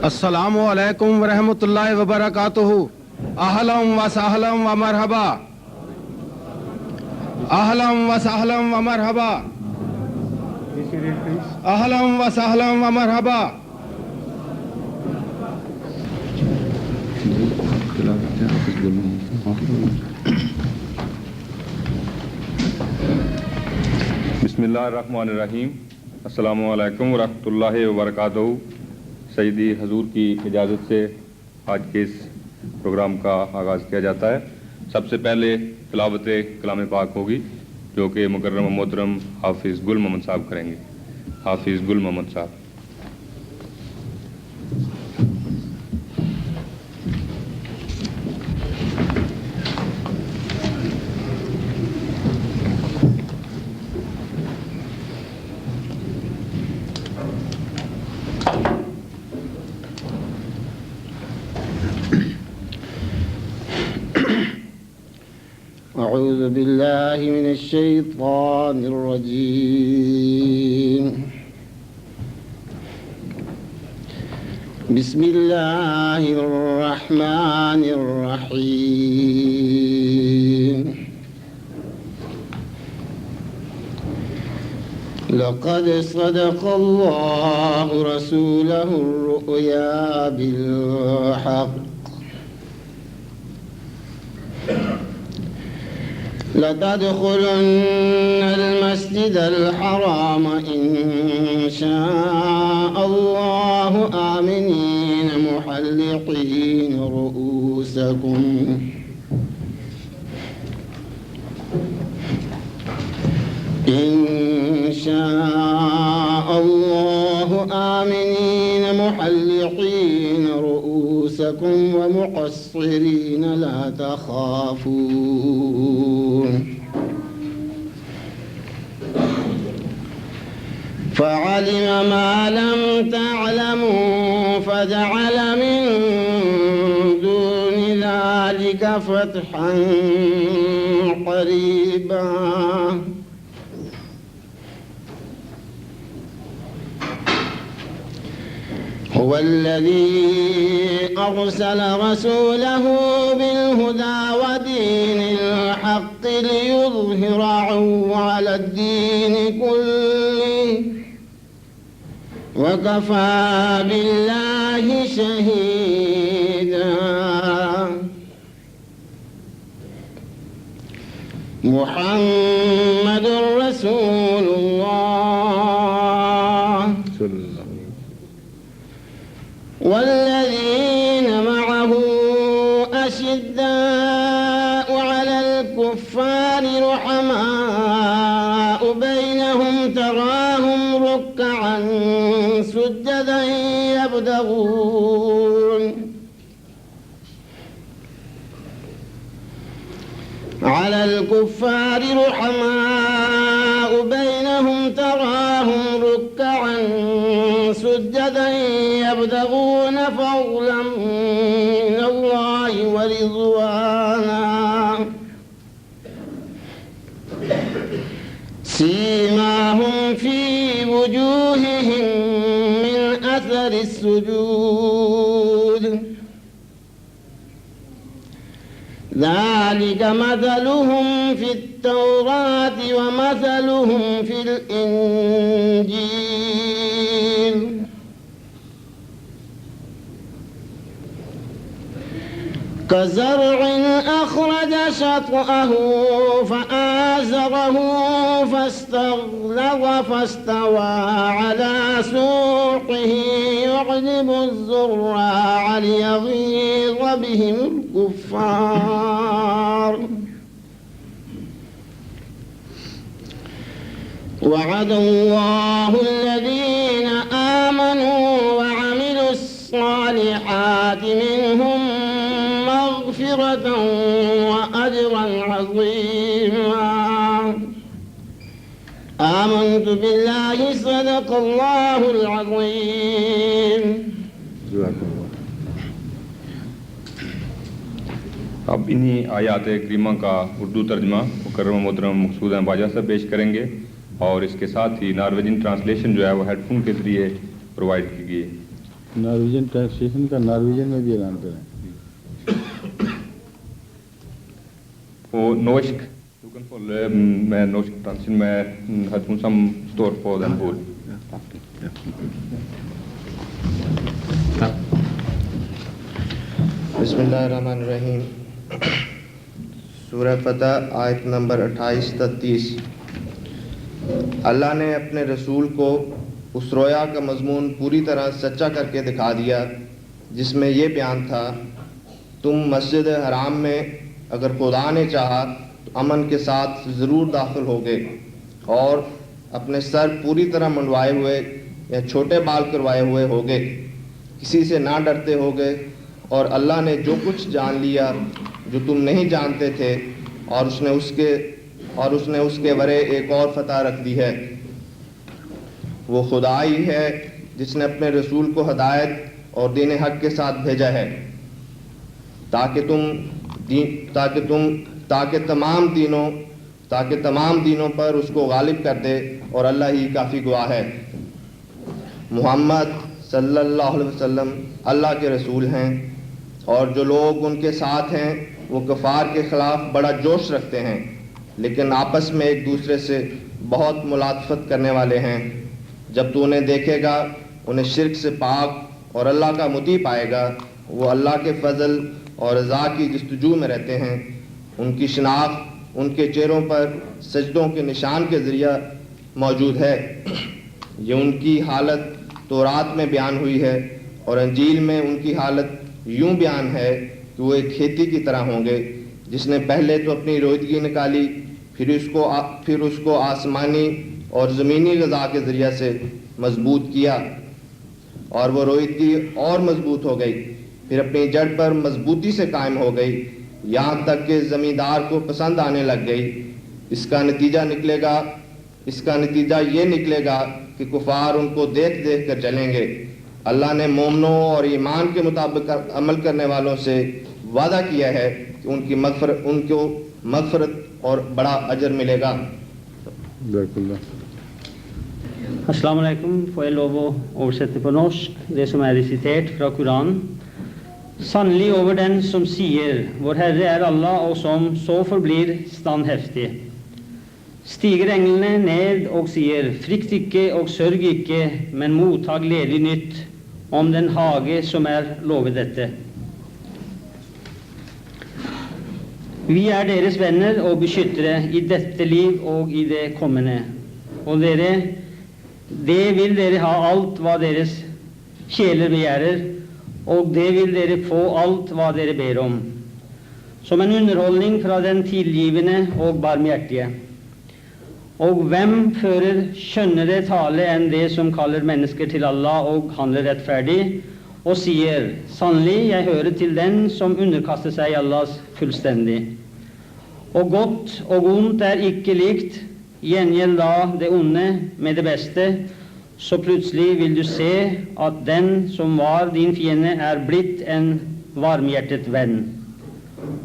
السلام علیکم ورحمۃ اللہ وبرکاتہ. اہلا و سہلا و مرحبا. اہلا و سہلا و مرحبا. اہلا و سہلا و مرحبا. بسم اللہ الرحمن الرحیم. السلام علیکم ورحمۃ اللہ وبرکاتہ. سیدی حضور کی اجازت سے آج کے اس پروگرام کا آغاز کیا جاتا ہے. سب سے پہلے تلاوت کلام پاک ہوگی جو کہ مکرم و محترم حافظ گل محمد صاحب کریں گے. حافظ گل محمد صاحب. أعوذ بالله من الشيطان الرجيم. بسم الله الرحمن الرحيم. لقد صدق الله رسوله الرؤيا بالحق لتدخلن المسجد الحرام إن شاء الله آمنين محلقين رؤوسكم إن شاء الله آمنين محلقين رؤوسكم ومقصرين لا تخافون فعلم ما لم تعلموا فجعل من دون ذلك فتحا قريبا هو الذي أرسل رسوله بالهدى ودين الحق ليظهره على الدين كله وكفى بالله شهيدا. محمد رسول الله والذين معه أشداء على الكفار رحماء بينهم تراهم ركعا سجدا يبتغون على الكفار رحماء بينهم تراهم ركعا سجدا يبتغون فضلا من الله ورضوانا سيماهم في وجوههم من أثر السجود ذلك مثلهم في التوراة ومثلهم في الإنجيل كزرع أخرج شطأه فآزره فاستغلظ فاستوى على سوقه يعجب الزراع ليغيظ بهم الكفار وعد الله الذين آمنوا وعملوا الصالحات منهم مغفرة وأجرا عظيما. آمنت بالله صدق الله العظيم. اب انہی آیات کریمہ کا اردو ترجمہ مکرم محترم مقصود احمد باجوہ صاحب پیش کریں گے اور اس کے ساتھ ہی نارویجن ٹرانسلیشن جو ہے وہ ہیڈ فون کے ذریعے پرووائڈ کی گئی. نارویجن ٹرانسلیشن کا نارویجن میں بھی اعلان کریں. Og norsk, du kan følge med norsk translation med headphone som står på den bord. بسم اللہ الرحمن الرحیم. سورہ فتح آیت نمبر 28-33. اللہ نے اپنے رسول کو اس رویا کا مضمون پوری طرح سچا کر کے دکھا دیا جس میں یہ بیان تھا تم مسجد حرام میں اگر خدا نے چاہا تو امن کے ساتھ ضرور داخل ہوگے اور اپنے سر پوری طرح منڈوائے ہوئے یا چھوٹے بال کروائے ہوئے ہوگے, کسی سے نہ ڈرتے ہوگے, اور اللہ نے جو کچھ جان لیا جو تم نہیں جانتے تھے, اور اس نے اس کے ورے ایک اور فتح رکھ دی ہے. وہ خدا ہی ہے جس نے اپنے رسول کو ہدایت اور دین حق کے ساتھ بھیجا ہے تاکہ تمام دینوں پر اس کو غالب کر دے, اور اللہ ہی کافی گواہ ہے. محمد صلی اللہ علیہ وسلم اللہ کے رسول ہیں, اور جو لوگ ان کے ساتھ ہیں وہ کفار کے خلاف بڑا جوش رکھتے ہیں, لیکن آپس میں ایک دوسرے سے بہت ملاطفت کرنے والے ہیں. جب تو انہیں دیکھے گا انہیں شرک سے پاک اور اللہ کا مطیع پائے گا. وہ اللہ کے فضل اور رضا کی جستجو میں رہتے ہیں. ان کی شناخت ان کے چہروں پر سجدوں کے نشان کے ذریعہ موجود ہے. یہ ان کی حالت تورات میں بیان ہوئی ہے, اور انجیل میں ان کی حالت یوں بیان ہے کہ وہ ایک کھیتی کی طرح ہوں گے جس نے پہلے تو اپنی رویدگی نکالی, پھر اس کو آسمانی اور زمینی غذا کے ذریعہ سے مضبوط کیا, اور وہ رویدگی اور مضبوط ہو گئی, پھر اپنی جڑ پر مضبوطی سے قائم ہو گئی, یہاں تک کہ زمیندار کو پسند آنے لگ گئی. اس کا نتیجہ یہ نکلے گا کہ کفار ان کو دیکھ دیکھ کر چلیں گے. اللہ نے مومنوں اور ایمان کے مطابق عمل کرنے والوں سے وعدہ کیا ہے کہ ان کو مغفرت اور بڑا اجر ملے گا. Assalamu alaikum. Får jeg lov å oversette på norsk det som er resitert fra Koranen? Sannelig over den som sier, vår Herre er Allah, og som så forblir standheftig. Stiger englene ned og sier, frykt ikke og sørg ikke, men mottag gledelig nytt om den hage som er lovet dette. Vi er deres venner og beskyttere i dette liv og i det kommende. Og det vil dere ha alt hva deres sjeler begjærer, og det vil dere få alt hva dere ber om, som en underholdning fra den tilgivende og barmhjertige. Og hvem fører skjønnere tale enn det som kaller mennesker til Allah og handler rettferdig, og sier, sannelig, jeg hører til den som underkaster seg Allahs fullstendig. Og godt og ondt er ikke likt, gjengjeld da det onde med det beste, så plutselig vil du se at den som var din fiende er blitt en varmhjertet venn.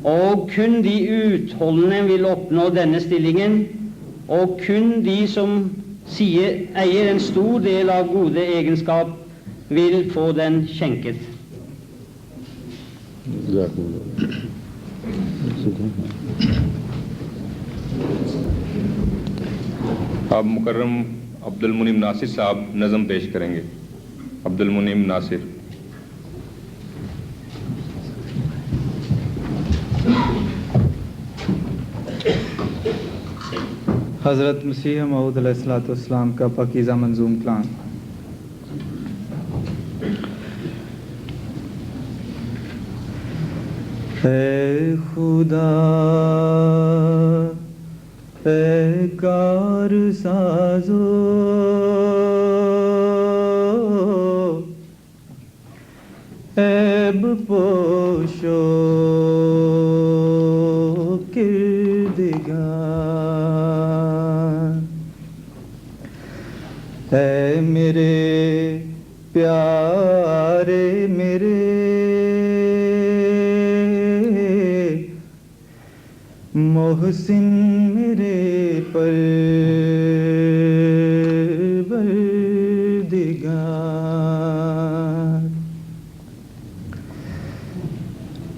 Og kun de utholdende vil oppnå denne stillingen, og kun de som eier en stor del av gode egenskap vil få den skjenket. اب مکرم عبد المنعم ناصر صاحب نظم پیش کریں گے. عبد المنعم ناصر. حضرت مسیح موعود علیہ الصلوۃ والسلام کا پاکیزہ منظوم کلام. اے خدا اے کار سازو عیب پوشو کردگار اے میرے پیارے میرے محسن میرے پروردگار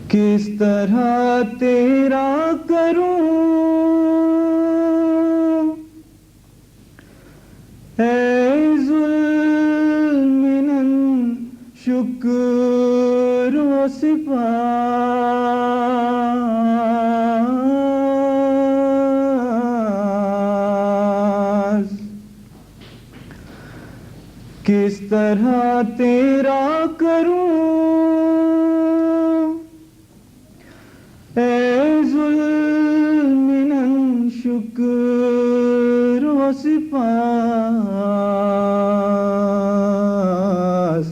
کس طرح تیرا کروں اے ذوالمنن شکر و سپاس کس طرح تیرا کروں اے ذوالمنن شکر و سپاس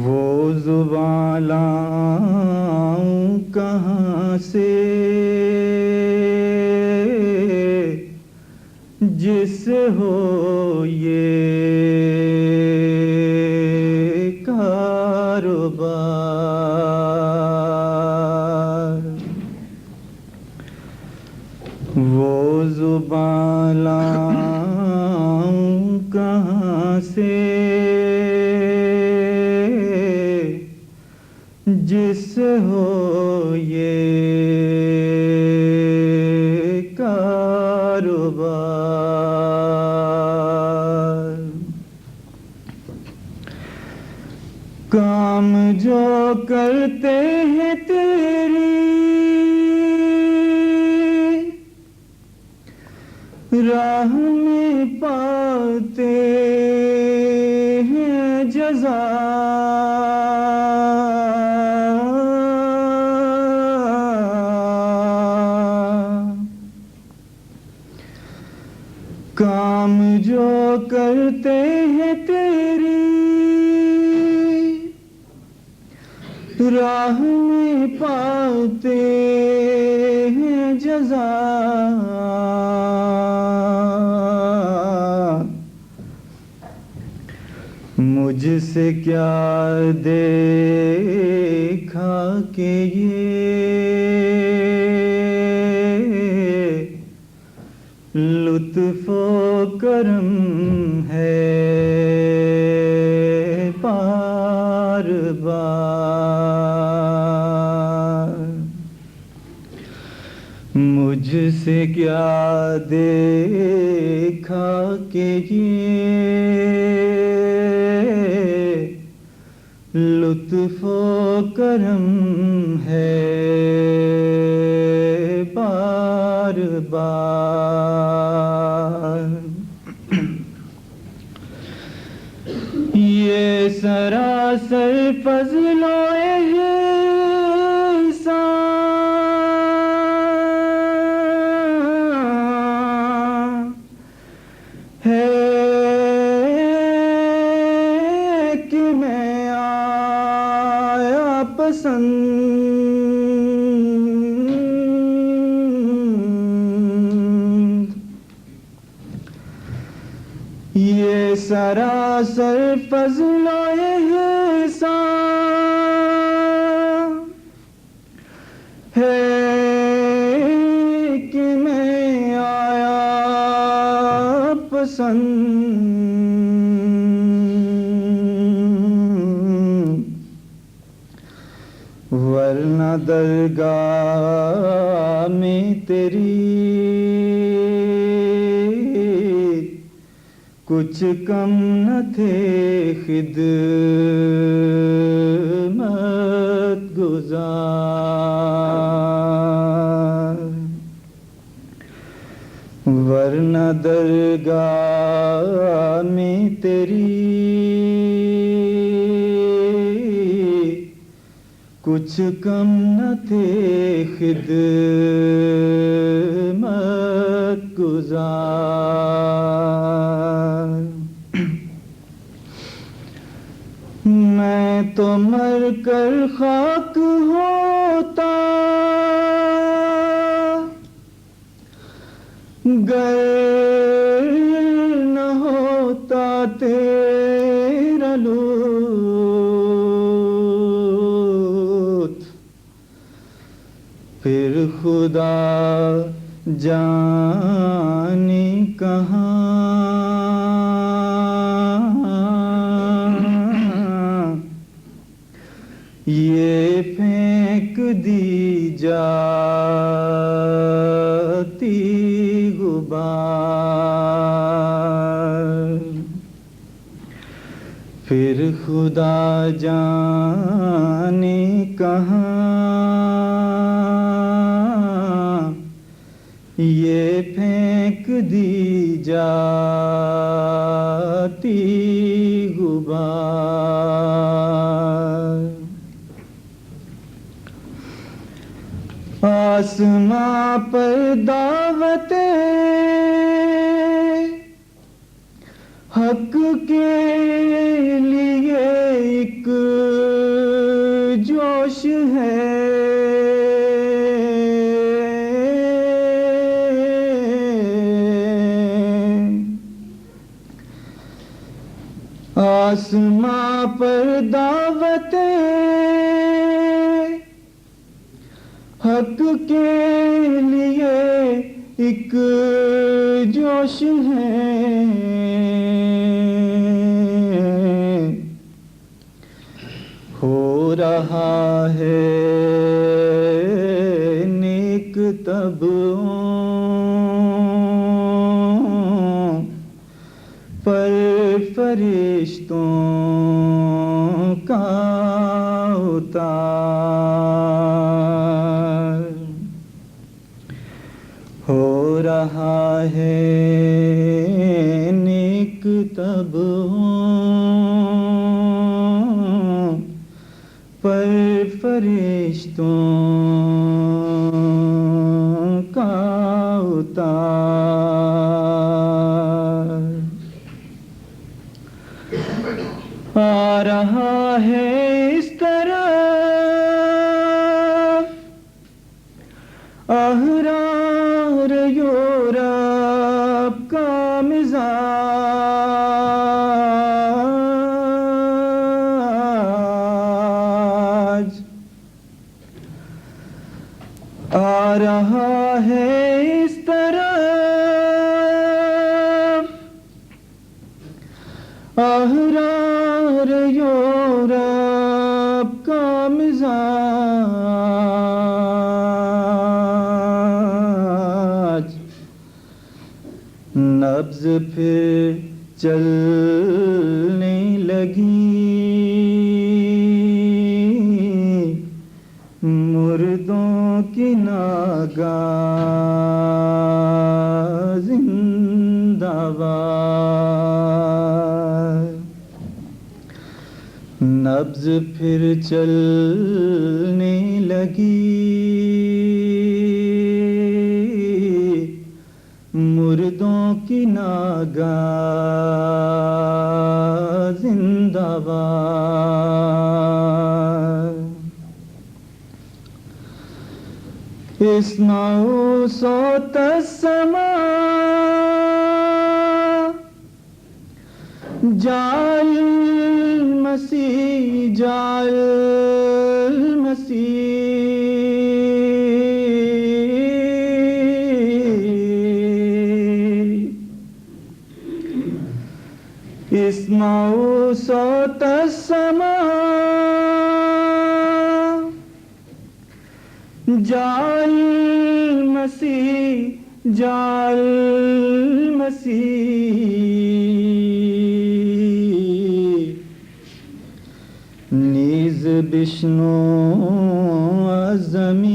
وہ زبان لاؤں کہاں سے جس سے ہو یہ کاروبار وہ زبان لاؤں کہاں سے جس سے ہو یہ کاروبار کام جو کرتے ہیں تیری راہ میں پاتے ہیں جزا کام جو کرتے ہیں تیری راہ میں پاتے ہیں جزا مجھ سے کیا دیکھا کہ یہ لطف و کرم ہے بار بار مجھ سے کیا دیکھا کہ یہ لطف و کرم ہے بار بار یہ سراسر فضل و احسان ہے کہ میں آیا پسند یہ سراسر فضل و احسان ہے کہ میں آیا پسند ورنہ درگاہ میں تیری کچھ کم نہ تھے خدمت گزار ورنہ درگاہ میں تیری کچھ کم نہ تھے خدمت گزار میں تو مر کر خاک ہوتا گر نہ ہوتا تیرا لطف پھر خدا جانے کہاں یہ پھینک دی جاتی غبار، پھر خدا جانے کہاں یہ پھینک دی جاتی غبار۔ آسماں پر دعوت حق کے لیے ایک جوش ہے، آسماں پر دعوت حق کے لیے ایک جوش ہے، ہو رہا ہے نیک طبعوں پر فرشتوں کا اتار، ہو رہا ہے نیک طبعوں پر فرشتوں کا اتار، آ رہا ہے اس طرح احرار یورپ کا مزاج، آ رہا ہے اس طرح احرار یورپ کا مزاج، نبض پھر چلنے لگی مردوں کی ناگاہ زندہ باد، نبض پھر چلنے لگی مردوں کی ناگاہ زندہ باد، اسمعوا صوت السماء جاء المسیح جاء المسیح، اسمعوا صوت السماء جاء المسیح جاء المسیح، نیز بشنو از زمین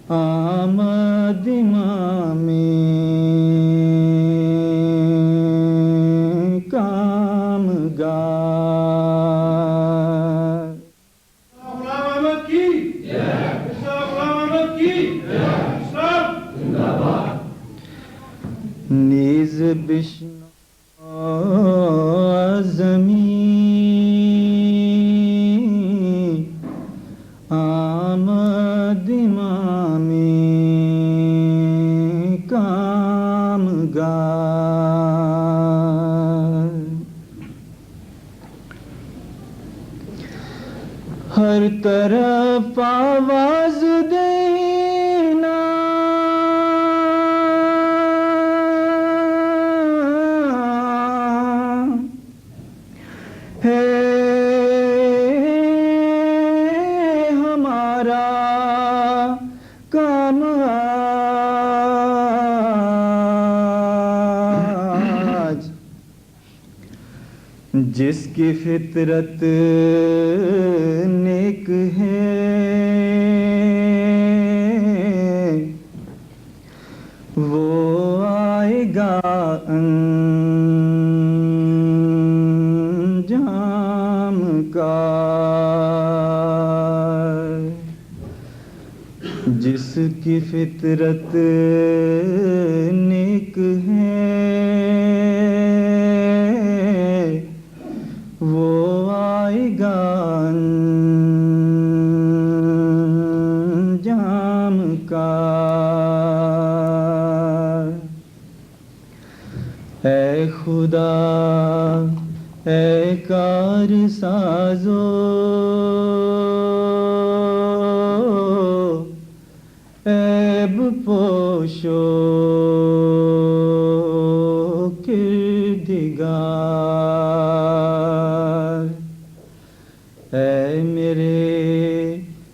آمد امام کامگار، نیز بشنو زمین آمد امام کامگار، ہر طرف آواز دینا جس کی فطرت نیک ہے وہ آئے گا انجام کا جس کی فطرت نیک ہے وہ آئے گا انجام کا اے خدا اے کار سازو عیب پوشو کردگار اے میرے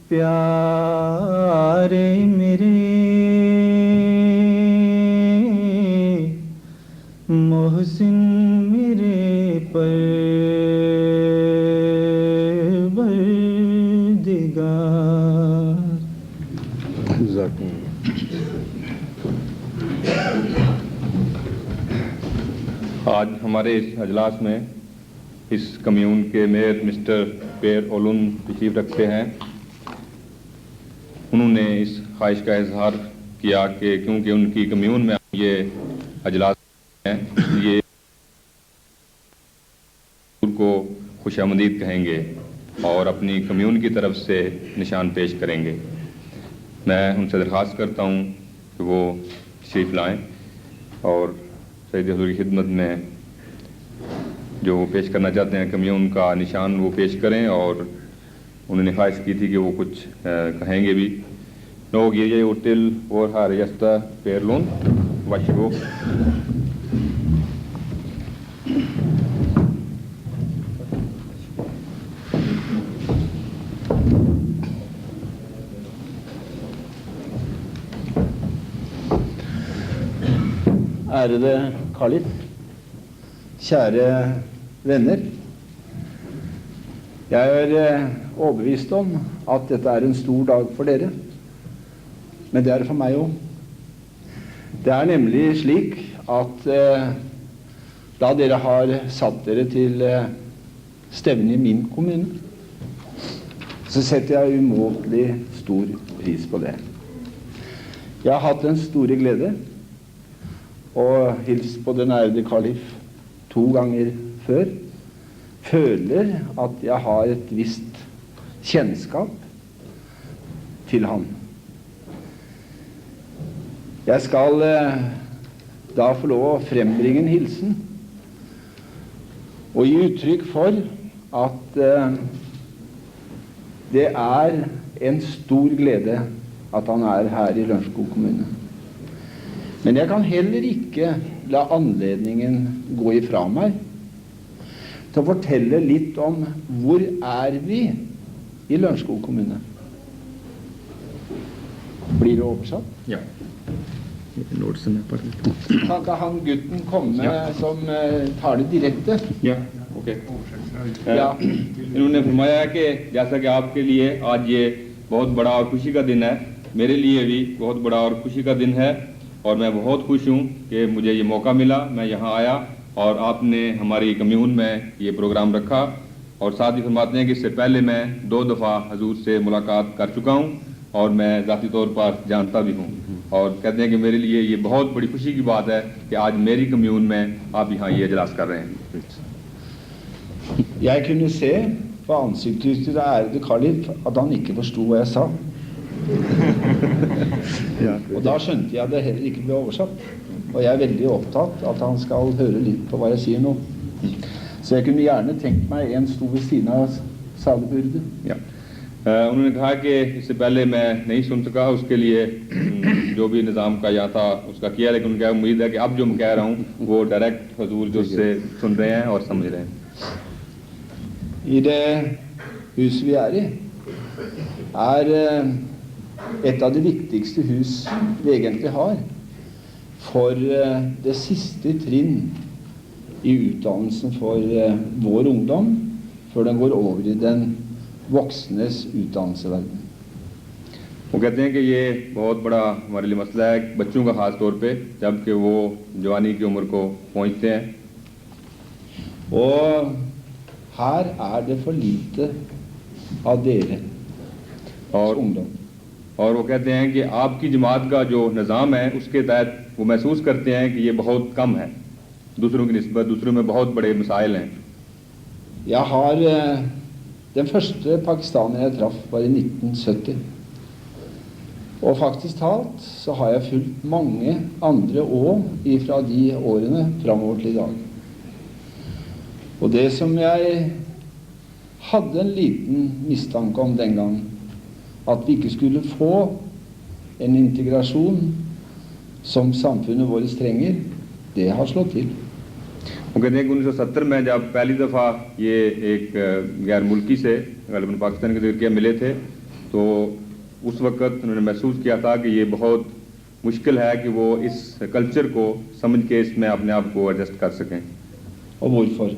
پیارے میرے محسن میرے پروردگار آج ہمارے اس اجلاس میں اس کمیون کے میئر مسٹر پیر اولون تشریف رکھتے ہیں. انہوں نے اس خواہش کا اظہار کیا کہ کیونکہ ان کی کمیون میں یہ اجلاس ہیں یہ کو خوش آمدید کہیں گے اور اپنی کمیون کی طرف سے نشان پیش کریں گے. میں ان سے درخواست کرتا ہوں کہ وہ تشریف لائیں اور سید حضور کی خدمت میں جو وہ پیش کرنا چاہتے ہیں کمیون کا نشان وہ پیش کریں اور انہوں نے خواہش کی تھی کہ وہ کچھ کہیں گے بھی. نو گیرجے ہوٹل اور ہاریستہ پیرلون واشگو. Ærede Khalif, kjære venner. Jeg er overbevist om at dette er en stor dag for dere, men det er det for meg også. Det er nemlig slik at da dere har satt dere til stevne i min kommune, så setter jeg umåtelig stor pris på det. Jeg har hatt den store glede og hilst på den ærede Khalif 2 ganger før, føler at jeg har et visst kjennskap til ham. Jeg skal da få lov å frembringe en hilsen og gi uttrykk for at det er en stor glede at han er her i Lørenskog kommune. Men jeg kan heller ikke la anledningen gå ifra meg til å fortelle litt om hvor er vi i Lørenskog kommune. Blir det oversatt? Ja. Kan ikke han gutten komme som taler direkte? Ja, ok. Ja. انہوں نے فرمایا ہے کہ جیسا کہ آپ کے لیے آج یہ بہت بڑا اور خوشی کا دن ہے، میرے لیے بھی بہت بڑا اور خوشی کا دن ہے اور میں بہت خوش ہوں کہ مجھے یہ موقع ملا، میں یہاں آیا اور آپ نے ہماری کمیون میں یہ پروگرام رکھا. اور ساتھ ہی فرماتے ہیں کہ اس سے پہلے میں 2 دفعہ حضور سے ملاقات کر چکا ہوں اور میں ذاتی طور پر جانتا بھی ہوں اور کہتے ہیں کہ میرے لیے یہ بہت بڑی خوشی کی بات ہے کہ آج میری کمیون میں آپ یہاں یہ اجلاس کر رہے ہیں. Jeg kunne se på ansiktet til det ærede Khalif at han ikke forstod hva jeg sa. Og da skjønte jeg det heller ikke ble oversatt. Og jeg er veldig opptatt at han skal høre litt på hva jeg sier nå. Så jeg kunne gjerne tenkt meg en stor ved siden av salebyrde. Ja. انہوں نے کہا کہ اس سے پہلے میں نہیں سن سکا، اس کے لیے جو بھی نظام کا یا تھا اس کا کیا، لیکن ان کا امید ہے کہ اب جو میں کہہ رہا ہوں وہ ڈائریکٹ حضور جو سے سن رہے ہیں اور سمجھ رہے ہیں. I det huset vi er i, er et av de viktigste hus vi egentlig har for det siste trinn i utdannelsen for vår ungdom, før den går over i den voksnes utdannelsesverden. وہ کہتے ہیں کہ یہ بہت بڑا ہمارے لیے مسئلہ ہے بچوں کا خاص طور پہ جب کہ وہ جوانی کی عمر کو پہنچتے ہیں. Og her det for lite av dere اور ungdom. اور وہ کہتے ہیں کہ آپ کی جماعت کا جو نظام ہے اس کے تحت وہ محسوس کرتے ہیں کہ یہ بہت کم ہے دوسروں کی نسبت. دوسروں میں بہت بڑے مسائل ہیں. Jeg har den første pakistaner jeg traff var i 1970. Og faktisk talt så har jeg fulgt mange andre år fra de årene framover til i dag. Og det som jeg hadde en liten mistanke om den gang, at vi ikke skulle få en integrasjon som samfunnet vårt trenger, det har slått til. وہ کہتے ہیں کہ 1970 میں جب پہلی دفعہ یہ ایک غیر ملکی سے غالباً پاکستان کے ذکر کیا ملے تھے تو اس وقت انہوں نے محسوس کیا تھا کہ یہ بہت مشکل ہے کہ وہ اس کلچر کو سمجھ کے اس میں اپنے آپ کو ایڈجسٹ کر سکیں. Og hvorfor?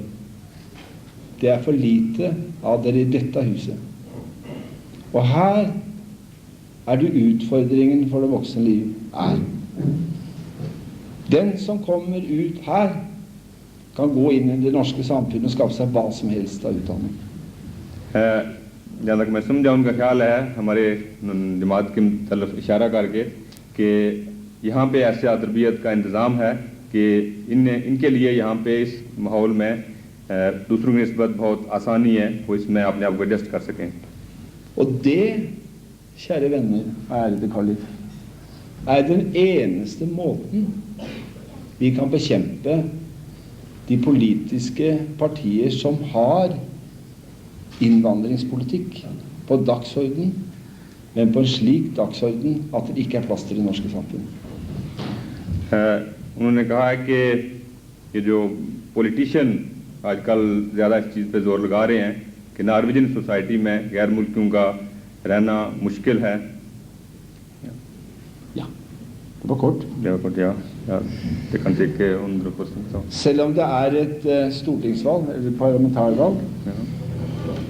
Det for lite av dere i dette huset. Og her det utfordringen for det voksne liv Den som kommer ut her, kan gå inn i det norske samfunnet og skape seg hva som helst av utdanning. جہاں تک میں سمجھا ان کا خیال ہے ہمارے جماعت کی طرف اشارہ کر کے کہ یہاں پہ ایسا تربیت کا انتظام ہے کہ ان کے لیے یہاں پہ اس ماحول میں دوسروں کی نسبت بہت آسانی ہے وہ اس میں اپنے آپ کو ایڈجسٹ کر سکیں. Og det, kjære venner, ærede Khalif, den eneste måten vi kan bekjempe de politiske partier som har innvandringspolitikk på dagsorden, men på en slik dagsorden at det ikke plass til det norske samfunn. انہوں نے کہا ہے کہ یہ جو politician آج کل زیادہ اس چیز پہ زور لگا رہے ہیں کہ نارویجن سوسائٹی میں غیر ملکیوں کا رہنا مشکل ہے. Det var kort. Det var kort, ja. Det kan ikke 100%. Selv om det et stortingsvalg, eller parlamentarvalg, Ja.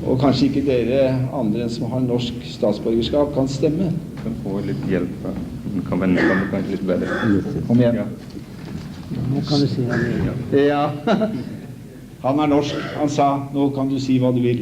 og kanskje ikke dere andre enn som har norsk statsborgerskap kan stemme. Kan få litt hjelp. Kan vende kanskje litt bedre. Kom igjen. Ja. Nå kan du si det. Ja. Han norsk. Han sa, nå kan du si hva du vil.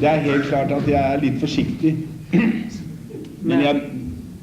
Det helt klart at jeg litt forsiktig. Men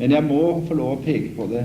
jeg må få lov å peke på det.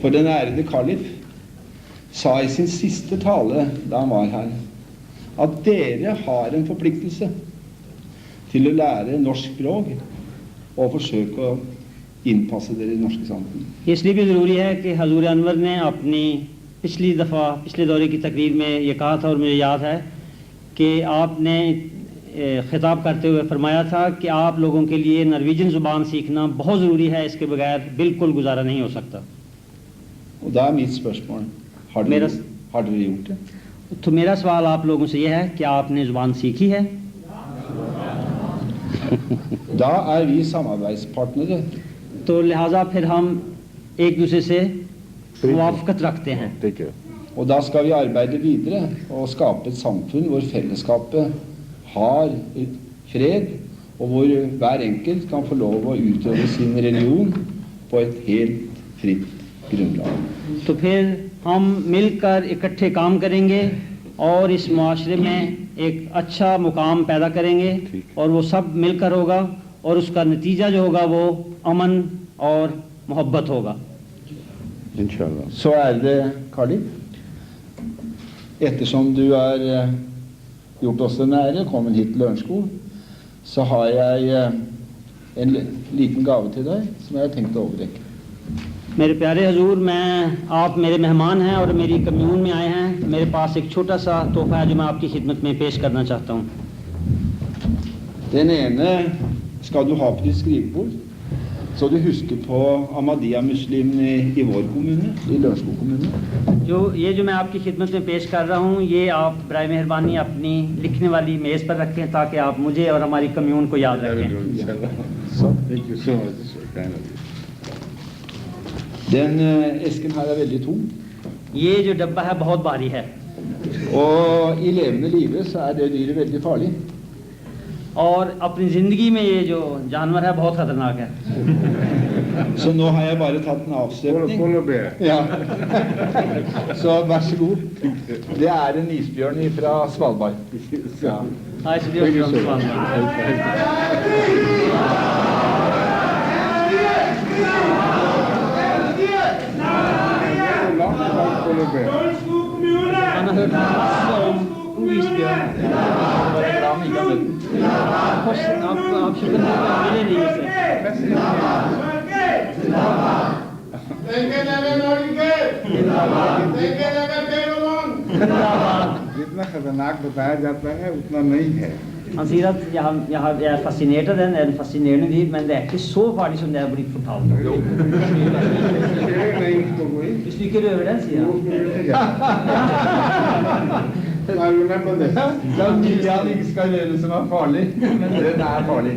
For den ærede Khalif sa i sin siste tale da han var her, at dere har en forpliktelse til å lære norsk språk og forsøke å innpasse dere i det norske samfunn. اس لیے بھی ضروری ہے کہ حضور انور نے اپنی پچھلے دورے کی تقریر میں یہ کہا تھا اور مجھے یاد ہے کہ آپ نے خطاب کرتے ہوئے فرمایا تھا کہ آپ لوگوں کے لیے نرویجن زبان سیکھنا بہت ضروری ہے, اس کے بغیر بالکل گزارا نہیں ہو سکتا. Og da mitt spørsmål, har dere gjort det? تو میرا سوال آپ لوگوں سے یہ ہے کہ آپ نے زبان سیکھی ہے؟ Da vi samarbeidspartnere. تو لہٰذا پھر ہم ایک دوسرے سے موافقت رکھتے ہیں. Og da skal vi arbeide videre og skape et samfunn hvor fellesskapet har fred, og hvor hver enkelt kan få lov å utøve sin religion på et helt fritt grunnlag. تو پھر ہم مل کر اکٹھے کام کریں گے اور اس معاشرے میں ایک اچھا مقام پیدا کریں گے اور وہ سب مل کر ہوگا اور اس کا نتیجہ جو ہوگا وہ امن اور محبت ہوگا. Inshallah. Så det, Khalif, ettersom du gjort oss den ære, kommet hit til Lørenskog, så har jeg en liten gave til deg som jeg har tenkt å overrekke. میرے پیارے حضور, آپ میرے مہمان ہیں اور میری کمیون میں آئے ہیں. میرے پاس ایک چھوٹا سا تحفہ ہے جو میں آپ کی خدمت میں پیش کرنا چاہتا ہوں. Den ene skal du ha på ditt skrivebord. Så du husker på Ahmadiyya-muslimene i vår kommune, i Lørenskog kommune? جو میں آپ کی خدمت میں پیش کر رہا ہوں یہ آپ برائے مہربانی اپنی لکھنے والی میز پر رکھیں تاکہ آپ مجھے اور ہماری کمیون کو یاد رکھیں. Den esken her er veldig tung, یہ جو ڈبہ ہے بہت بھاری ہے og i levende livet så er det dyret veldig farlig. اور اپنی زندگی میں یہ جو جانور ہے بہت خطرناک ہے. Så nå har jeg bare tatt en avstøpning. Ja. Så vær så god. Det er en isbjørn fra Svalbard. Ja. Nei, så det er jo Svalbard. Han har hørt masse om isbjørn. Bare bra om ikke har møtt den. Hvordan av København vil det ligge seg? جتنا خطرناک بتایا جاتا ہے اتنا نہیں ہے. Han sier at jeg er fascinert av den, det er en fascinerende dyr, men det er ikke så farlig som det er blitt fortalt. Hvis du ikke røver den, sier han. Det er mye han ikke skal gjøre som er farlig, men den er farlig.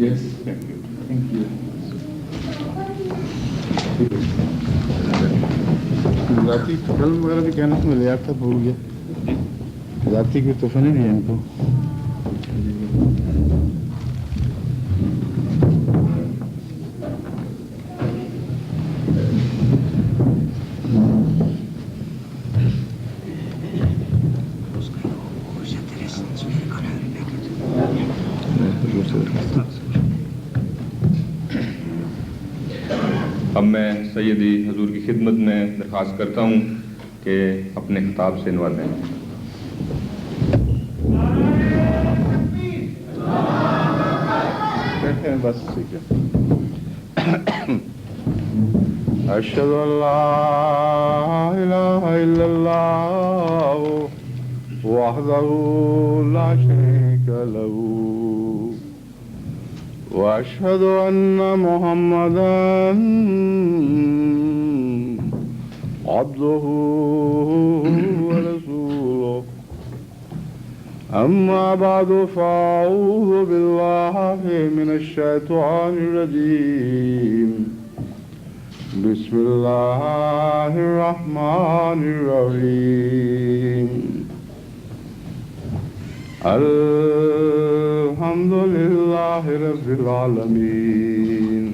Yes. Thank you. ذاتی film وغیرہ بھی کہنا مل یاد تھا بھول گیا. ذاتی کی تو فنی نہیں ہے ان کو. اب میں سیدی حضور کی خدمت میں درخواست کرتا ہوں کہ اپنے خطاب سے نوازیں. بس ٹھیک ہے. اشہد ان لا الہ الا اللہ وحدہ لا شریک لہ واشهد ان محمدا عبده ورسوله. اما بعد فاعوذ بالله من الشیطان الرجیم. بسم الله الرحمن الرحیم. الحمد لله رب العالمين.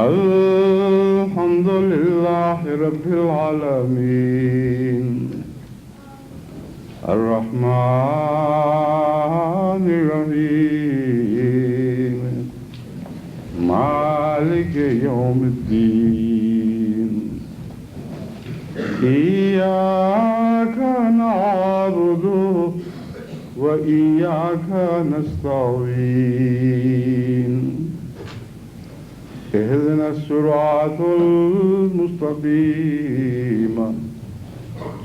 الحمد لله رب العالمين. الرحمن الرحيم. مالك يوم الدين. إياك نعبد وإياك نستعين. اهدنا الصراط المستقيم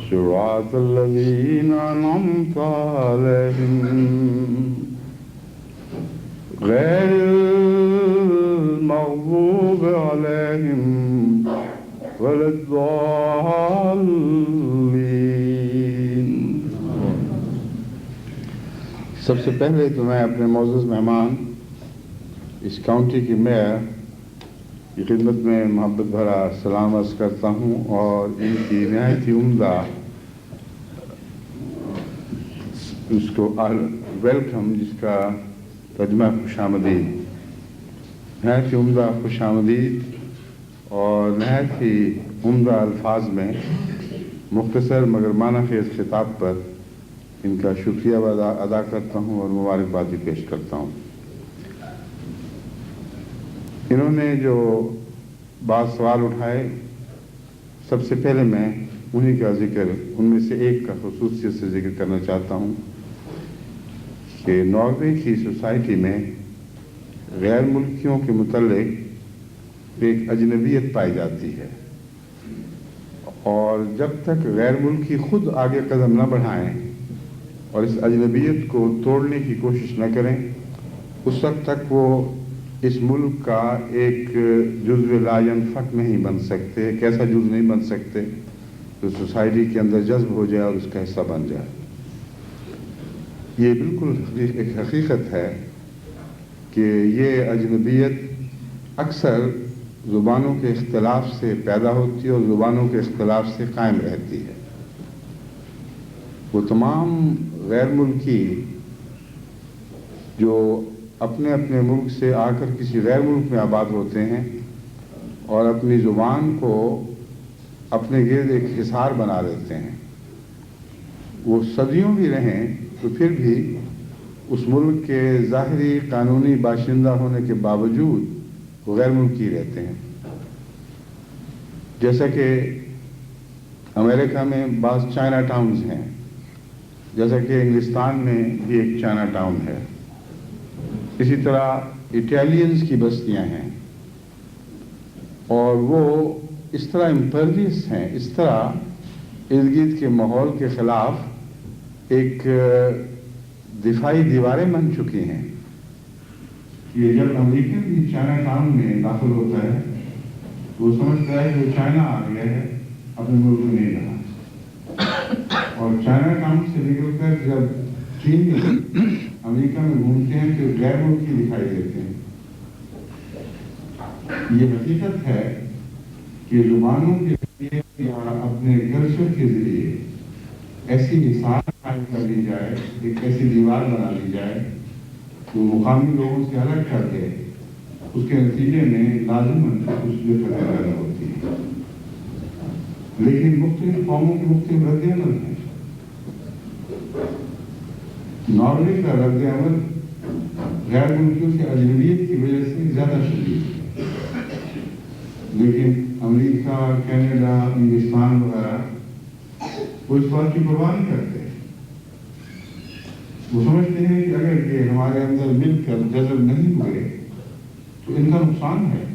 صراط الذين أنعمت عليهم غير المغضوب عليهم ولا الضالين. سب سے پہلے تو میں اپنے معزز مہمان اس کاؤنٹی کی میئر کی خدمت میں محبت بھرا سلام عرض کرتا ہوں اور ان کی نہایت ہی عمدہ اس کو ویلکم جس کا ترجمہ خوش آمدید، نہایت ہی عمدہ خوش آمدید اور نہایت ہی عمدہ الفاظ میں مختصر مگر معنی خیز خطاب پر ان کا شکریہ ادا کرتا ہوں اور مبارکباد بھی پیش کرتا ہوں. انہوں نے جو بعض سوال اٹھائے، سب سے پہلے میں انہی کا ذکر، ان میں سے ایک کا خصوصیت سے ذکر کرنا چاہتا ہوں کہ ناروے کی سوسائٹی میں غیر ملکیوں کے متعلق پہ ایک اجنبیت پائی جاتی ہے، اور جب تک غیر ملکی خود آگے قدم نہ بڑھائیں اور اس اجنبیت کو توڑنے کی کوشش نہ کریں، اس وقت تک وہ اس ملک کا ایک جزو لا ینفک نہیں بن سکتے، ایک ایسا جز نہیں بن سکتے جو سوسائٹی کے اندر جذب ہو جائے اور اس کا حصہ بن جائے۔ یہ بالکل ایک حقیقت ہے کہ یہ اجنبیت اکثر زبانوں کے اختلاف سے پیدا ہوتی ہے اور زبانوں کے اختلاف سے قائم رہتی ہے۔ وہ تمام غیر ملکی جو اپنے اپنے ملک سے آ کر کسی غیر ملک میں آباد ہوتے ہیں اور اپنی زبان کو اپنے گرد ایک حصار بنا لیتے ہیں، وہ صدیوں بھی رہیں تو پھر بھی اس ملک کے ظاہری قانونی باشندہ ہونے کے باوجود وہ غیر ملکی رہتے ہیں۔ جیسا کہ امریکہ میں بعض چائنا ٹاؤنز ہیں، جیسا کہ انگلستان میں بھی ایک چائنا ٹاؤن ہے، اسی طرح اٹیلینز کی بستیاں ہیں، اور وہ اس طرح امپرویس ہیں، اس طرح ارد گرد کے ماحول کے خلاف ایک دفاعی دیواریں بن چکی ہیں کہ جب امریکن بھی چائنا ٹاؤن میں داخل ہوتا ہے تو وہ سمجھتا ہے کہ وہ چائنا آ گیا ہے، اپنے ملک میں نہیں رہا، اور چائنا ٹاؤن سے نکل کر جب چین میں امریکہ میں گھومتے ہیں تو غیر ملکی دکھائی دیتے ہیں۔ یہ حقیقت ہے کہ زبانوں کے ذریعے یا اپنے کلچر کے ذریعے ایسی مثال قائم کر لی جائے، ایک ایسی دیوار بنا لی جائے جو مقامی لوگوں سے الگ کر دے، اس کے نتیجے میں لازماً کچھ پیدا ہوتی ہے۔ لیکن مختلف قوموں کے مختلف رد عمل ہیں۔ ناروے کا رد عمل غیر ملکیوں سے اجنبیت کی وجہ سے زیادہ شدید ہے، لیکن امریکہ، کینیڈا، انگلستان وغیرہ وہ اس بات کی پرواہ نہیں کرتے۔ وہ سمجھتے ہیں کہ اگر یہ ہمارے اندر مل کر جذب نہیں ہوئے تو ان کا نقصان ہے،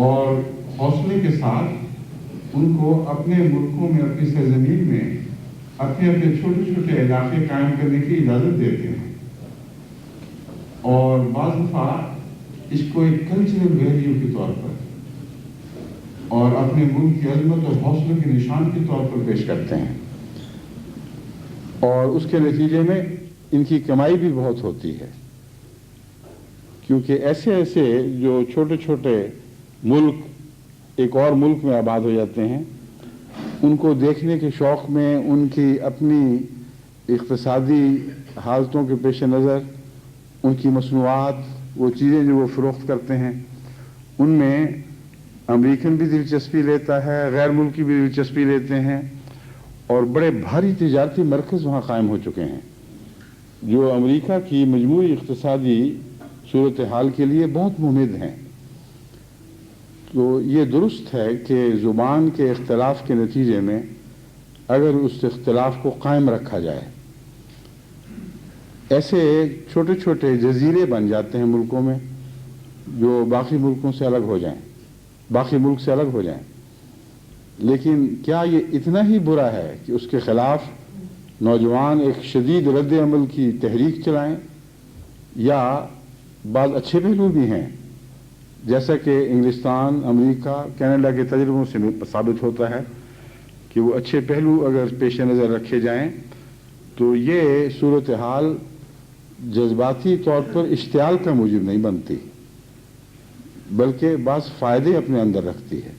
اور حوصلے کے ساتھ ان کو اپنے ملکوں میں، اپنی سرزمین میں اپنے اپنے چھوٹے چھوٹے علاقے قائم کرنے کی اجازت دیتے ہیں، اور بعض دفعہ اس کو ایک کلچرل ویلیو کے طور پر اور اپنے ملک کی عظمت اور حوصلے کے نشان کے طور پر پیش کرتے ہیں، اور اس کے نتیجے میں ان کی کمائی بھی بہت ہوتی ہے، کیونکہ ایسے ایسے جو چھوٹے چھوٹے ملک ایک اور ملک میں آباد ہو جاتے ہیں، ان کو دیکھنے کے شوق میں ان کی اپنی اقتصادی حالتوں کے پیش نظر ان کی مصنوعات، وہ چیزیں جو وہ فروخت کرتے ہیں، ان میں امریکن بھی دلچسپی لیتا ہے، غیر ملکی بھی دلچسپی لیتے ہیں، اور بڑے بھاری تجارتی مرکز وہاں قائم ہو چکے ہیں جو امریکہ کی مجموعی اقتصادی صورتحال کے لیے بہت مفید ہیں۔ تو یہ درست ہے کہ زبان کے اختلاف کے نتیجے میں اگر اس اختلاف کو قائم رکھا جائے، ایسے چھوٹے چھوٹے جزیرے بن جاتے ہیں ملکوں میں جو باقی ملکوں سے الگ ہو جائیں، باقی ملک سے الگ ہو جائیں۔ لیکن کیا یہ اتنا ہی برا ہے کہ اس کے خلاف نوجوان ایک شدید رد عمل کی تحریک چلائیں؟ یا بعض اچھے پہلو بھی ہیں، جیسا کہ انگلستان، امریکہ، کینیڈا کے تجربوں سے ثابت ہوتا ہے کہ وہ اچھے پہلو اگر پیش نظر رکھے جائیں تو یہ صورتحال جذباتی طور پر اشتعال کا موجب نہیں بنتی، بلکہ بعض فائدے اپنے اندر رکھتی ہے۔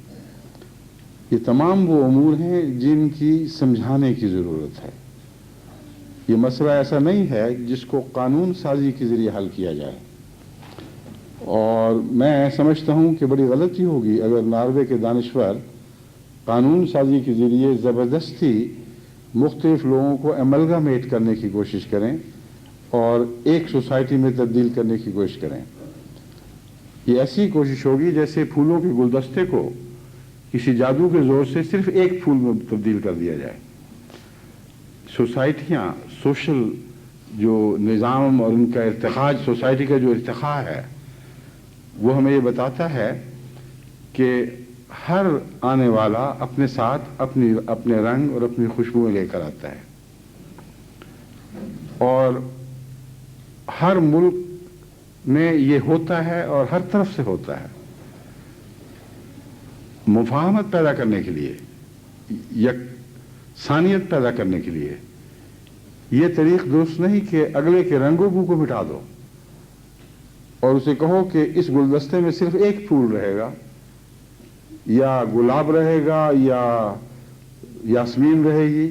یہ تمام وہ امور ہیں جن کی سمجھانے کی ضرورت ہے۔ یہ مسئلہ ایسا نہیں ہے جس کو قانون سازی کے ذریعے حل کیا جائے، اور میں سمجھتا ہوں کہ بڑی غلطی ہوگی اگر ناروے کے دانشور قانون سازی کے ذریعے زبردستی مختلف لوگوں کو ایملگامیٹ کرنے کی کوشش کریں اور ایک سوسائٹی میں تبدیل کرنے کی کوشش کریں۔ یہ ایسی کوشش ہوگی جیسے پھولوں کے گلدستے کو کسی جادو کے زور سے صرف ایک پھول میں تبدیل کر دیا جائے۔ سوسائٹیاں، سوشل جو نظام اور ان کا ارتقاء، سوسائٹی کا جو ارتقاء ہے وہ ہمیں یہ بتاتا ہے کہ ہر آنے والا اپنے ساتھ اپنے رنگ اور اپنی خوشبوئیں لے کر آتا ہے، اور ہر ملک میں یہ ہوتا ہے اور ہر طرف سے ہوتا ہے۔ مفاہمت پیدا کرنے کے لیے، یکسانیت پیدا کرنے کے لیے یہ طریق درست نہیں کہ اگلے کے رنگ و بو کو مٹا دو اور اسے کہو کہ اس گلدستے میں صرف ایک پھول رہے گا، یا گلاب رہے گا، یا یاسمین رہے گی،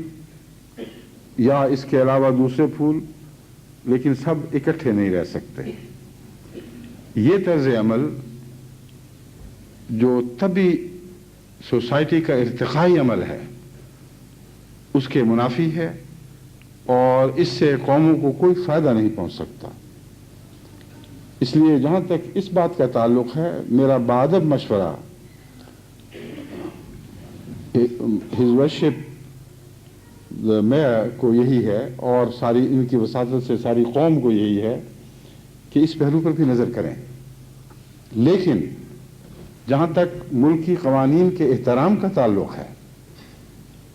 یا اس کے علاوہ دوسرے پھول، لیکن سب اکٹھے نہیں رہ سکتے۔ یہ طرز عمل جو طبی سوسائٹی کا ارتقائی عمل ہے اس کے منافی ہے، اور اس سے قوموں کو کوئی فائدہ نہیں پہنچ سکتا۔ اس لیے جہاں تک اس بات کا تعلق ہے، میرا بادب مشورہ ہز ورشپ میئر کو یہی ہے، اور ساری ان کی وساطت سے ساری قوم کو یہی ہے کہ اس پہلو پر بھی نظر کریں۔ لیکن جہاں تک ملکی قوانین کے احترام کا تعلق ہے،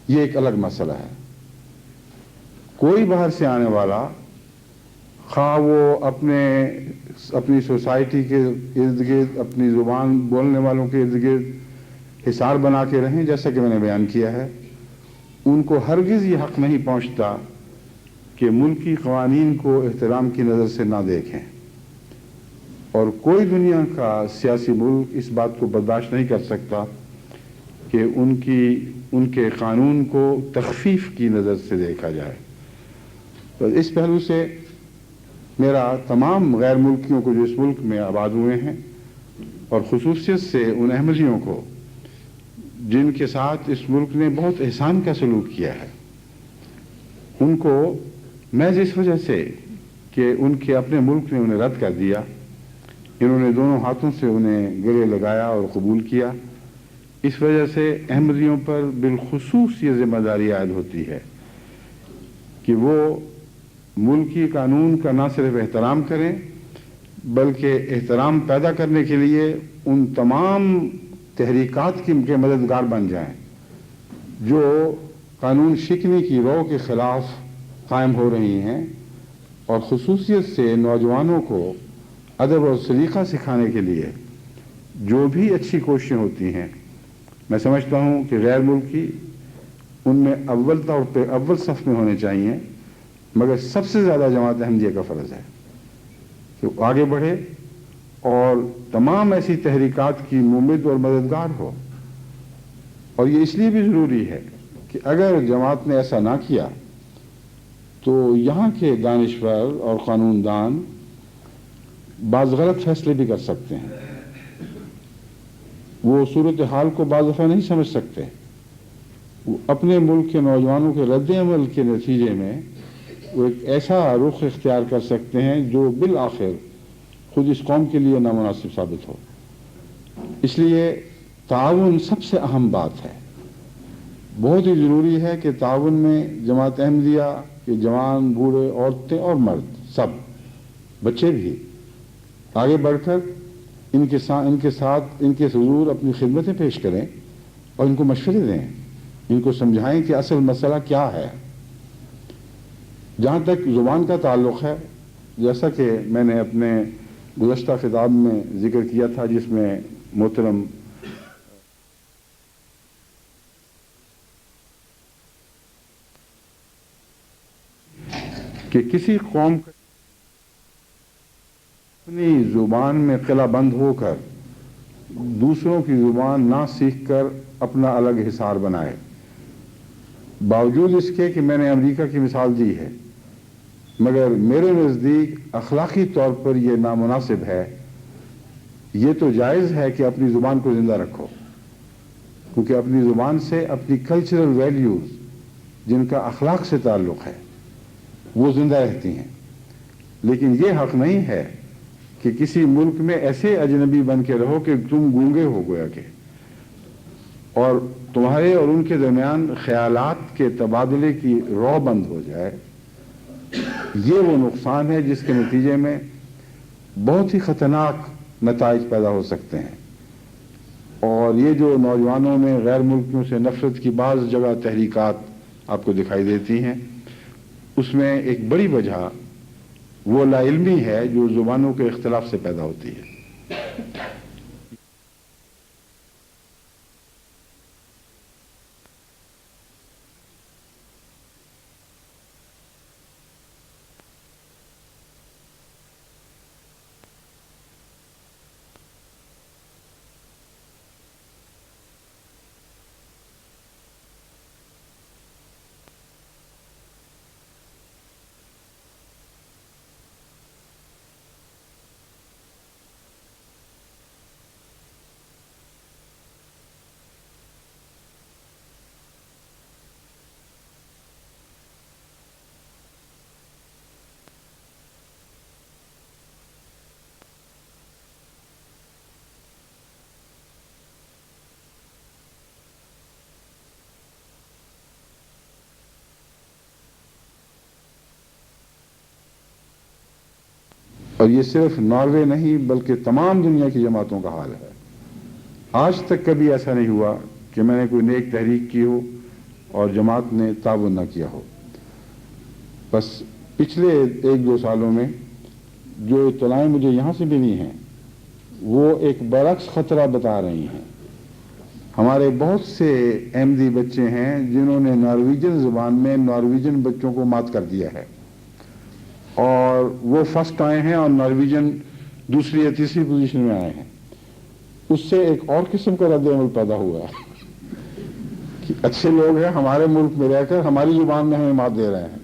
یہ ایک الگ مسئلہ ہے۔ کوئی باہر سے آنے والا، خواہ وہ اپنی سوسائٹی کے ارد گرد، اپنی زبان بولنے والوں کے ارد گرد حصار بنا کے رہیں، جیسا کہ میں نے بیان کیا ہے، ان کو ہرگز یہ حق نہیں پہنچتا کہ ملکی قوانین کو احترام کی نظر سے نہ دیکھیں، اور کوئی دنیا کا سیاسی ملک اس بات کو برداشت نہیں کر سکتا کہ ان کے قانون کو تخفیف کی نظر سے دیکھا جائے۔ تو اس پہلو سے میرا تمام غیر ملکیوں کو جو اس ملک میں آباد ہوئے ہیں، اور خصوصیت سے ان احمدیوں کو جن کے ساتھ اس ملک نے بہت احسان کا سلوک کیا ہے، ان کو محض اس وجہ سے کہ ان کے اپنے ملک نے انہیں رد کر دیا، انہوں نے دونوں ہاتھوں سے انہیں گلے لگایا اور قبول کیا، اس وجہ سے احمدیوں پر بالخصوص یہ ذمہ داری عائد ہوتی ہے کہ وہ ملکی قانون کا نہ صرف احترام کریں، بلکہ احترام پیدا کرنے کے لیے ان تمام تحریکات کے مددگار بن جائیں جو قانون شکنی کی رو کے خلاف قائم ہو رہی ہیں، اور خصوصیت سے نوجوانوں کو ادب اور سلیقہ سکھانے کے لیے جو بھی اچھی کوششیں ہوتی ہیں، میں سمجھتا ہوں کہ غیر ملکی ان میں اول طور پہ اول صف میں ہونے چاہیے، مگر سب سے زیادہ جماعت احمدیہ کا فرض ہے کہ وہ آگے بڑھے اور تمام ایسی تحریکات کی ممد اور مددگار ہو۔ اور یہ اس لیے بھی ضروری ہے کہ اگر جماعت نے ایسا نہ کیا تو یہاں کے دانشور اور قانون دان بعض غلط فیصلے بھی کر سکتے ہیں، وہ صورتحال کو بعض دفعہ نہیں سمجھ سکتے، وہ اپنے ملک کے نوجوانوں کے رد عمل کے نتیجے میں وہ ایک ایسا رخ اختیار کر سکتے ہیں جو بالآخر خود اس قوم کے لیے نامناسب ثابت ہو۔ اس لیے تعاون سب سے اہم بات ہے، بہت ہی ضروری ہے کہ تعاون میں جماعت احمدیہ کے جوان، بوڑھے، عورتیں اور مرد، سب بچے بھی آگے بڑھ کر ان کے حضور اپنی خدمتیں پیش کریں اور ان کو مشورے دیں، ان کو سمجھائیں کہ اصل مسئلہ کیا ہے۔ جہاں تک زبان کا تعلق ہے، جیسا کہ میں نے اپنے گزشتہ خطاب میں ذکر کیا تھا، جس میں محترم کہ کسی قوم اپنی زبان میں قلعہ بند ہو کر دوسروں کی زبان نہ سیکھ کر اپنا الگ حصار بنائے، باوجود اس کے کہ میں نے امریکہ کی مثال دی ہے، مگر میرے نزدیک اخلاقی طور پر یہ نامناسب ہے۔ یہ تو جائز ہے کہ اپنی زبان کو زندہ رکھو، کیونکہ اپنی زبان سے اپنی کلچرل ویلیوز جن کا اخلاق سے تعلق ہے وہ زندہ رہتی ہیں، لیکن یہ حق نہیں ہے کہ کسی ملک میں ایسے اجنبی بن کے رہو کہ تم گونگے ہو گویا کہ، اور تمہارے اور ان کے درمیان خیالات کے تبادلے کی رو بند ہو جائے۔ یہ وہ نقصان ہے جس کے نتیجے میں بہت ہی خطرناک نتائج پیدا ہو سکتے ہیں. اور یہ جو نوجوانوں میں غیر ملکیوں سے نفرت کی بعض جگہ تحریکات آپ کو دکھائی دیتی ہیں، اس میں ایک بڑی وجہ وہ لا علمی ہے جو زبانوں کے اختلاف سے پیدا ہوتی ہے. اور یہ صرف ناروے نہیں بلکہ تمام دنیا کی جماعتوں کا حال ہے. آج تک کبھی ایسا نہیں ہوا کہ میں نے کوئی نیک تحریک کی ہو اور جماعت نے تعاون نہ کیا ہو. بس پچھلے 1-2 سالوں میں جو اطلاعیں مجھے یہاں سے ملی ہیں وہ ایک برعکس خطرہ بتا رہی ہیں. ہمارے بہت سے احمدی بچے ہیں جنہوں نے نارویجن زبان میں نارویجن بچوں کو مات کر دیا ہے، اور وہ فرسٹ آئے ہیں اور نارویجن دوسری یا تیسری پوزیشن میں آئے ہیں. اس سے ایک اور قسم کا رد عمل پیدا ہوا ہے کہ اچھے لوگ ہیں ہمارے ملک میں رہ کر ہماری زبان میں ہمیں مات دے رہے ہیں.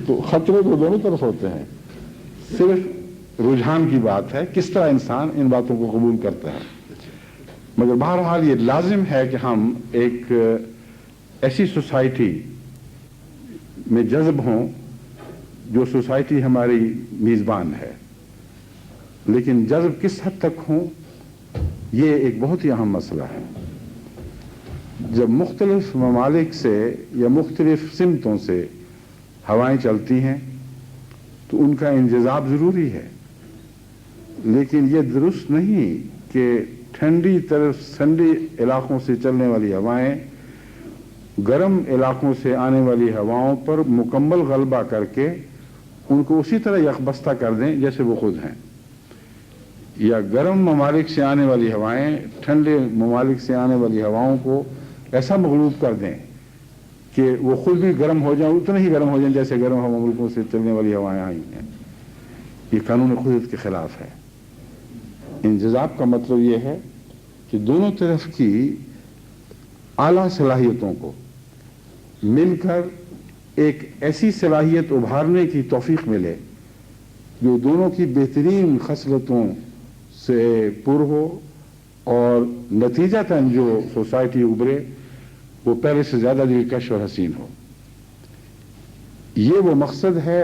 تو خطرے تو دونوں طرف ہوتے ہیں، صرف رجحان کی بات ہے کس طرح انسان ان باتوں کو قبول کرتا ہے. مگر بہرحال یہ لازم ہے کہ ہم ایک ایسی سوسائٹی میں جذب ہوں جو سوسائٹی ہماری میزبان ہے. لیکن جذب کس حد تک ہوں یہ ایک بہت ہی اہم مسئلہ ہے. جب مختلف ممالک سے یا مختلف سمتوں سے ہوائیں چلتی ہیں تو ان کا انجذاب ضروری ہے، لیکن یہ درست نہیں کہ ٹھنڈی علاقوں سے چلنے والی ہوائیں گرم علاقوں سے آنے والی ہواؤں پر مکمل غلبہ کر کے ان کو اسی طرح یکبستہ کر دیں جیسے وہ خود ہیں، یا گرم ممالک سے آنے والی ہوائیں ٹھنڈے ممالک سے آنے والی ہواؤں کو ایسا مغلوب کر دیں کہ وہ خود بھی گرم ہو جائیں، اتنے ہی گرم ہو جائیں جیسے گرم ہوا ملکوں سے چلنے والی ہوائیں آئی ہیں. یہ قانون قدرت کے خلاف ہے. انجذاب کا مطلب یہ ہے کہ دونوں طرف کی اعلیٰ صلاحیتوں کو مل کر ایک ایسی صلاحیت ابھارنے کی توفیق ملے جو دونوں کی بہترین خصلتوں سے پر ہو، اور نتیجتاً جو سوسائٹی ابھرے وہ پہلے سے زیادہ دلکش اور حسین ہو. یہ وہ مقصد ہے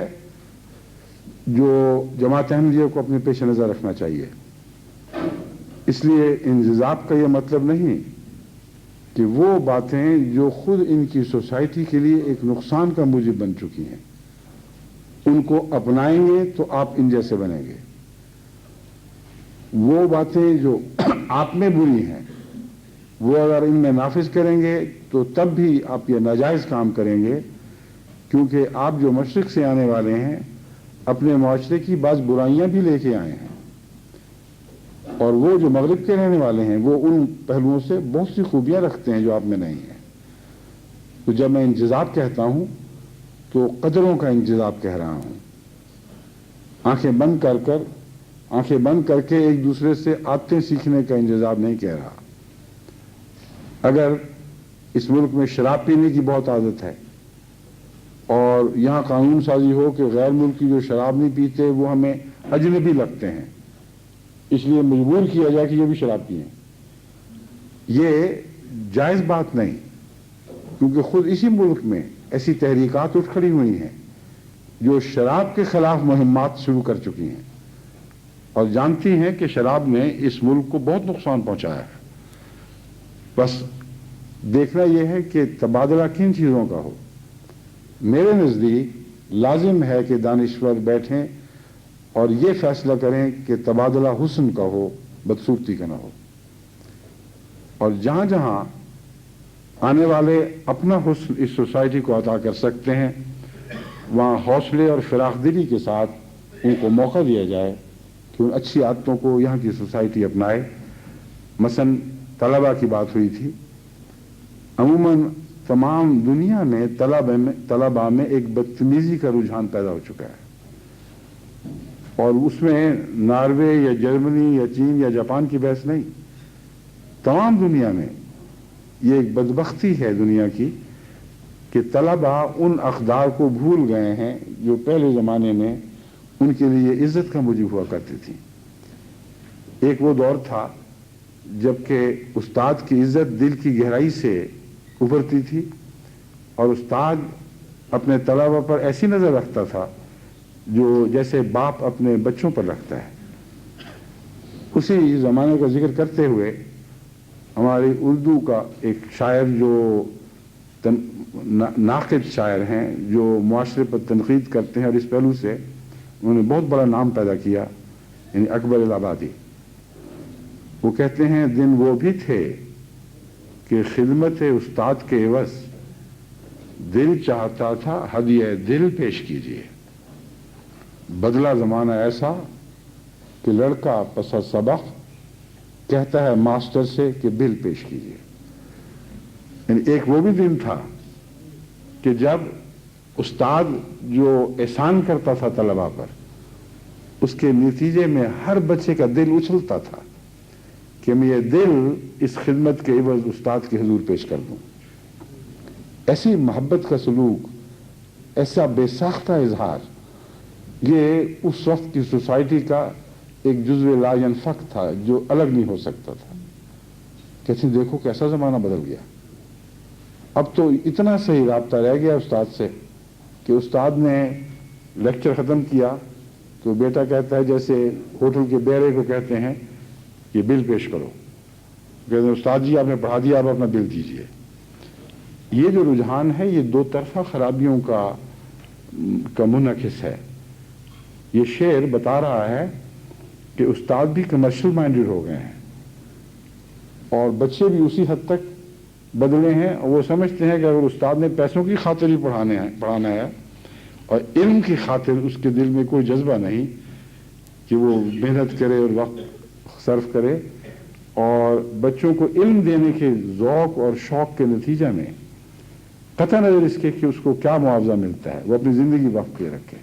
جو جماعت احمدیہ کو اپنے پیش نظر رکھنا چاہیے. اس لیے انجذاب کا یہ مطلب نہیں کہ وہ باتیں جو خود ان کی سوسائٹی کے لیے ایک نقصان کا موجب بن چکی ہیں ان کو اپنائیں گے تو آپ ان جیسے بنیں گے. وہ باتیں جو آپ میں بری ہیں وہ اگر ان میں نافذ کریں گے تو تب بھی آپ یہ ناجائز کام کریں گے، کیونکہ آپ جو مشرق سے آنے والے ہیں اپنے معاشرے کی بعض برائیاں بھی لے کے آئے ہیں، اور وہ جو مغرب کے رہنے والے ہیں وہ ان پہلوؤں سے بہت سی خوبیاں رکھتے ہیں جو آپ میں نہیں ہیں. تو جب میں انجذاب کہتا ہوں تو قدروں کا انجذاب کہہ رہا ہوں. آنکھیں بند کر کے ایک دوسرے سے عادتیں سیکھنے کا انجذاب نہیں کہہ رہا. اگر اس ملک میں شراب پینے کی بہت عادت ہے اور یہاں قانون سازی ہو کہ غیر ملکی جو شراب نہیں پیتے وہ ہمیں اجنبی لگتے ہیں، اس لیے مجبور کیا جائے کہ یہ بھی شراب پئیں، یہ جائز بات نہیں. کیونکہ خود اسی ملک میں ایسی تحریکات اٹھ کھڑی ہوئی ہیں جو شراب کے خلاف مہمات شروع کر چکی ہیں اور جانتی ہیں کہ شراب نے اس ملک کو بہت نقصان پہنچایا ہے. بس دیکھنا یہ ہے کہ تبادلہ کن چیزوں کا ہو. میرے نزدیک لازم ہے کہ دانشور بیٹھیں اور یہ فیصلہ کریں کہ تبادلہ حسن کا ہو، بدصورتی کا نہ ہو، اور جہاں جہاں آنے والے اپنا حسن اس سوسائٹی کو عطا کر سکتے ہیں وہاں حوصلے اور فراخ دلی کے ساتھ ان کو موقع دیا جائے کہ ان اچھی عادتوں کو یہاں کی سوسائٹی اپنائے۔ مثلا طلبہ کی بات ہوئی تھی، عموماً تمام دنیا میں طلبہ میں ایک بدتمیزی کا رجحان پیدا ہو چکا ہے، اور اس میں ناروے یا جرمنی یا چین یا جاپان کی بحث نہیں، تمام دنیا میں یہ ایک بدبختی ہے دنیا کی کہ طلبہ ان اقدار کو بھول گئے ہیں جو پہلے زمانے میں ان کے لیے عزت کا موجب ہوا کرتی تھی۔ ایک وہ دور تھا جب کہ استاد کی عزت دل کی گہرائی سے ابھرتی تھی، اور استاد اپنے طلبہ پر ایسی نظر رکھتا تھا جو جیسے باپ اپنے بچوں پر رکھتا ہے۔ اسی زمانے کا ذکر کرتے ہوئے ہماری اردو کا ایک شاعر جو ناقد شاعر ہیں، جو معاشرے پر تنقید کرتے ہیں اور اس پہلو سے انہوں نے بہت بڑا نام پیدا کیا، یعنی اکبر الآبادی، وہ کہتے ہیں دن وہ بھی تھے کہ خدمت استاد کے عوض دل چاہتا تھا ہدیہ دل پیش کیجیے، بدلا زمانہ ایسا کہ لڑکا پس سبق کہتا ہے ماسٹر سے کہ بل پیش کیجیے۔ یعنی ایک وہ بھی دن تھا کہ جب استاد جو احسان کرتا تھا طلبہ پر، اس کے نتیجے میں ہر بچے کا دل اچھلتا تھا کہ میں یہ دل اس خدمت کے عوض استاد کے حضور پیش کر دوں۔ ایسی محبت کا سلوک، ایسا بے ساختہ اظہار، یہ اس وقت کی سوسائٹی کا ایک جزو لا ینفک تھا جو الگ نہیں ہو سکتا تھا۔ کہتے ہیں دیکھو کیسا زمانہ بدل گیا، اب تو اتنا صحیح رابطہ رہ گیا استاد سے کہ استاد نے لیکچر ختم کیا تو بیٹا کہتا ہے جیسے ہوٹل کے بیرے کو کہتے ہیں کہ بل پیش کرو، کہتے ہیں استاد جی آپ نے پڑھا دیا، آپ اپنا بل دیجیے۔ یہ جو رجحان ہے یہ دو طرفہ خرابیوں کا منعکس ہے۔ یہ شعر بتا رہا ہے کہ استاد بھی کمرشل مائنڈڈ ہو گئے ہیں اور بچے بھی اسی حد تک بدلے ہیں، اور وہ سمجھتے ہیں کہ اگر استاد نے پیسوں کی خاطر ہی پڑھانا ہے اور علم کی خاطر اس کے دل میں کوئی جذبہ نہیں کہ وہ محنت کرے اور وقت صرف کرے، اور بچوں کو علم دینے کے ذوق اور شوق کے نتیجہ میں قطع نظر اس کے کہ اس کو کیا معاوضہ ملتا ہے وہ اپنی زندگی وقف کیے رکھے۔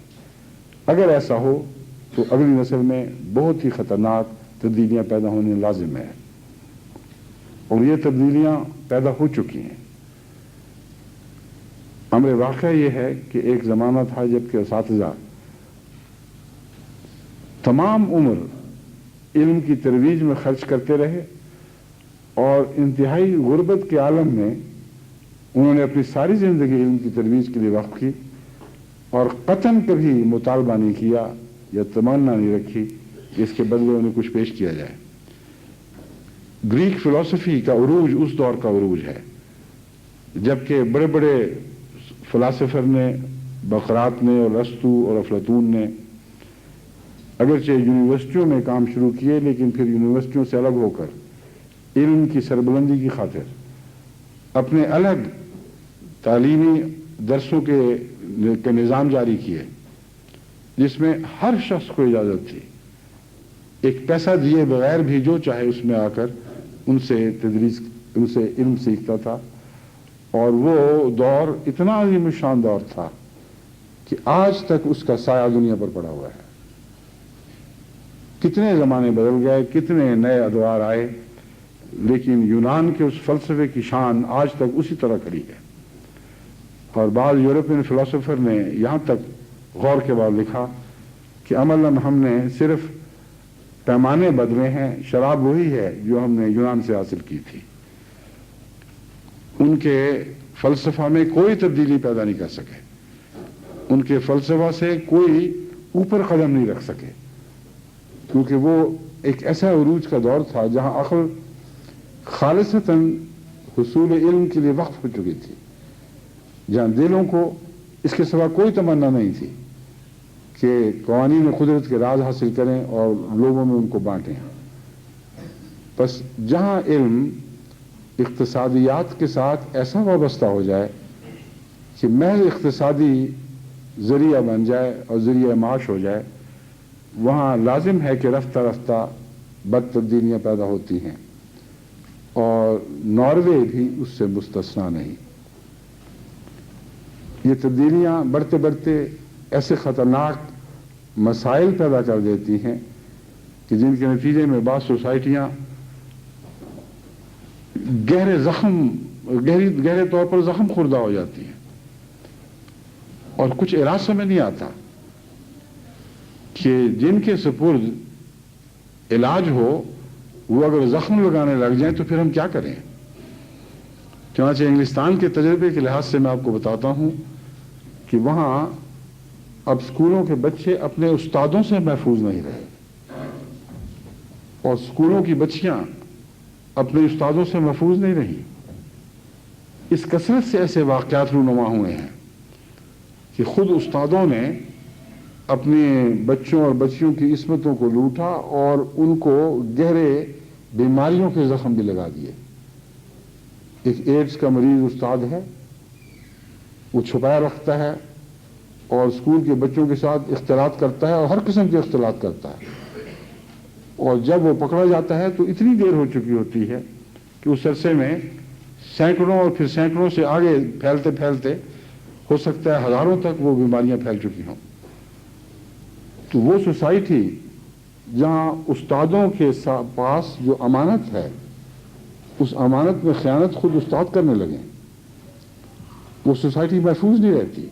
اگر ایسا ہو تو اگلی نسل میں بہت ہی خطرناک تبدیلیاں پیدا ہونے لازم ہے، اور یہ تبدیلیاں پیدا ہو چکی ہیں۔ امر واقعہ یہ ہے کہ ایک زمانہ تھا جب کہ اساتذہ تمام عمر علم کی ترویج میں خرچ کرتے رہے، اور انتہائی غربت کے عالم میں انہوں نے اپنی ساری زندگی علم کی ترویج کے لیے وقف کی، اور قطعاً کبھی مطالبہ نہیں کیا یا تمنا نہیں رکھی کہ اس کے بدلے انہیں کچھ پیش کیا جائے۔ گریک فلسفی کا عروج اس دور کا عروج ہے جبکہ بڑے بڑے فلاسفر نے، بقراط نے اور ارسطو اور افلاطون نے اگرچہ یونیورسٹیوں میں کام شروع کیے، لیکن پھر یونیورسٹیوں سے الگ ہو کر علم کی سربلندی کی خاطر اپنے الگ تعلیمی درسوں کے نظام جاری کیے، جس میں ہر شخص کو اجازت تھی ایک پیسہ دیے بغیر بھی جو چاہے اس میں آ کر ان سے علم سیکھتا تھا۔ اور وہ دور اتنا عظیم الشان دور تھا کہ آج تک اس کا سایہ دنیا پر پڑا ہوا ہے۔ کتنے زمانے بدل گئے، کتنے نئے ادوار آئے، لیکن یونان کے اس فلسفے کی شان آج تک اسی طرح کھڑی ہے۔ اور بعض یورپین فلسفر نے یہاں تک غور کے بعد لکھا کہ عملاً ہم نے صرف پیمانے بدلے ہیں، شراب وہی ہے جو ہم نے یونان سے حاصل کی تھی۔ ان کے فلسفہ میں کوئی تبدیلی پیدا نہیں کر سکے، ان کے فلسفہ سے کوئی اوپر قدم نہیں رکھ سکے، کیونکہ وہ ایک ایسا عروج کا دور تھا جہاں عقل خالصتاً حصول علم کے لیے وقف ہو چکی تھی، جہاں دلوں کو اس کے سوا کوئی تمنا نہیں تھی کہ قوانین قدرت کے راز حاصل کریں اور لوگوں میں ان کو بانٹیں. بس جہاں علم اقتصادیات کے ساتھ ایسا وابستہ ہو جائے کہ محض اقتصادی ذریعہ بن جائے اور ذریعہ معاش ہو جائے، وہاں لازم ہے کہ رفتہ رفتہ بد تبدیلیاں پیدا ہوتی ہیں، اور ناروے بھی اس سے مستثنا نہیں. یہ تبدیلیاں بڑھتے بڑھتے ایسے خطرناک مسائل پیدا کر دیتی ہیں کہ جن کے نتیجے میں بعض سوسائٹیاں گہرے طور پر زخم خوردہ ہو جاتی ہیں، اور کچھ علاج سمجھ نہیں آتا کہ جن کے سپرد علاج ہو وہ اگر زخم لگانے لگ جائیں تو پھر ہم کیا کریں. چنانچہ انگلستان کے تجربے کے لحاظ سے میں آپ کو بتاتا ہوں کہ وہاں اب اسکولوں کے بچے اپنے استادوں سے محفوظ نہیں رہے، اور اسکولوں کی بچیاں اپنے استادوں سے محفوظ نہیں رہی. اس کثرت سے ایسے واقعات رونما ہوئے ہیں کہ خود استادوں نے اپنے بچوں اور بچیوں کی عصمتوں کو لوٹا اور ان کو گہرے بیماریوں کے زخم بھی لگا دیے. ایک ایڈز کا مریض استاد ہے، وہ چھپایا رکھتا ہے اور اسکول کے بچوں کے ساتھ اختلاط کرتا ہے، اور ہر قسم کے اختلاط کرتا ہے، اور جب وہ پکڑا جاتا ہے تو اتنی دیر ہو چکی ہوتی ہے کہ اس عرصے میں سینکڑوں اور پھر سینکڑوں سے آگے پھیلتے پھیلتے ہو سکتا ہے ہزاروں تک وہ بیماریاں پھیل چکی ہوں. تو وہ سوسائٹی جہاں استادوں کے پاس جو امانت ہے، اس امانت میں خیانت خود استاد کرنے لگے، وہ سوسائٹی محفوظ نہیں رہتی،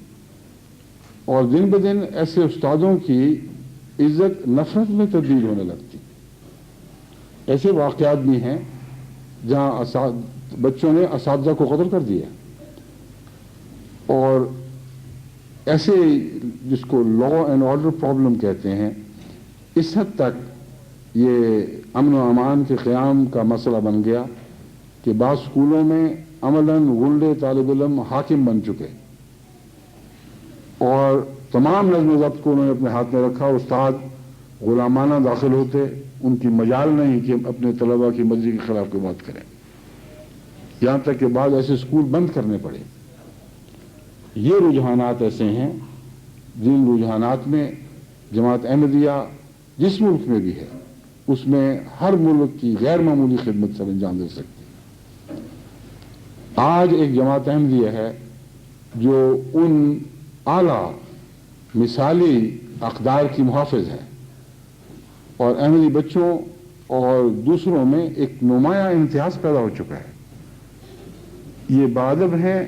اور دن بدن ایسے استادوں کی عزت نفرت میں تبدیل ہونے لگتی. ایسے واقعات بھی ہیں جہاں بچوں نے اساتذہ کو قتل کر دیا، اور ایسے جس کو لا اینڈ آرڈر پرابلم کہتے ہیں، اس حد تک یہ امن و امان کے قیام کا مسئلہ بن گیا کہ بعض اسکولوں میں عملاً غنڈے طالب علم حاکم بن چکے، اور تمام نظم و ضبط کو انہوں نے اپنے ہاتھ میں رکھا. استاد غلامانہ داخل ہوتے، ان کی مجال نہیں کہ اپنے طلباء کی مرضی کے خلاف کوئی بات کریں، یہاں تک کہ بعض ایسے اسکول بند کرنے پڑے. یہ رجحانات ایسے ہیں جن رجحانات میں جماعت احمدیہ جس ملک میں بھی ہے اس میں ہر ملک کی غیر معمولی خدمت سر انجام دے سکتی. آج ایک جماعت احمدیہ ہے جو ان اعلیٰ مثالی اقدار کی محافظ ہے، اور احمدی بچوں اور دوسروں میں ایک نمایاں امتیاز پیدا ہو چکا ہے. یہ باادب ہیں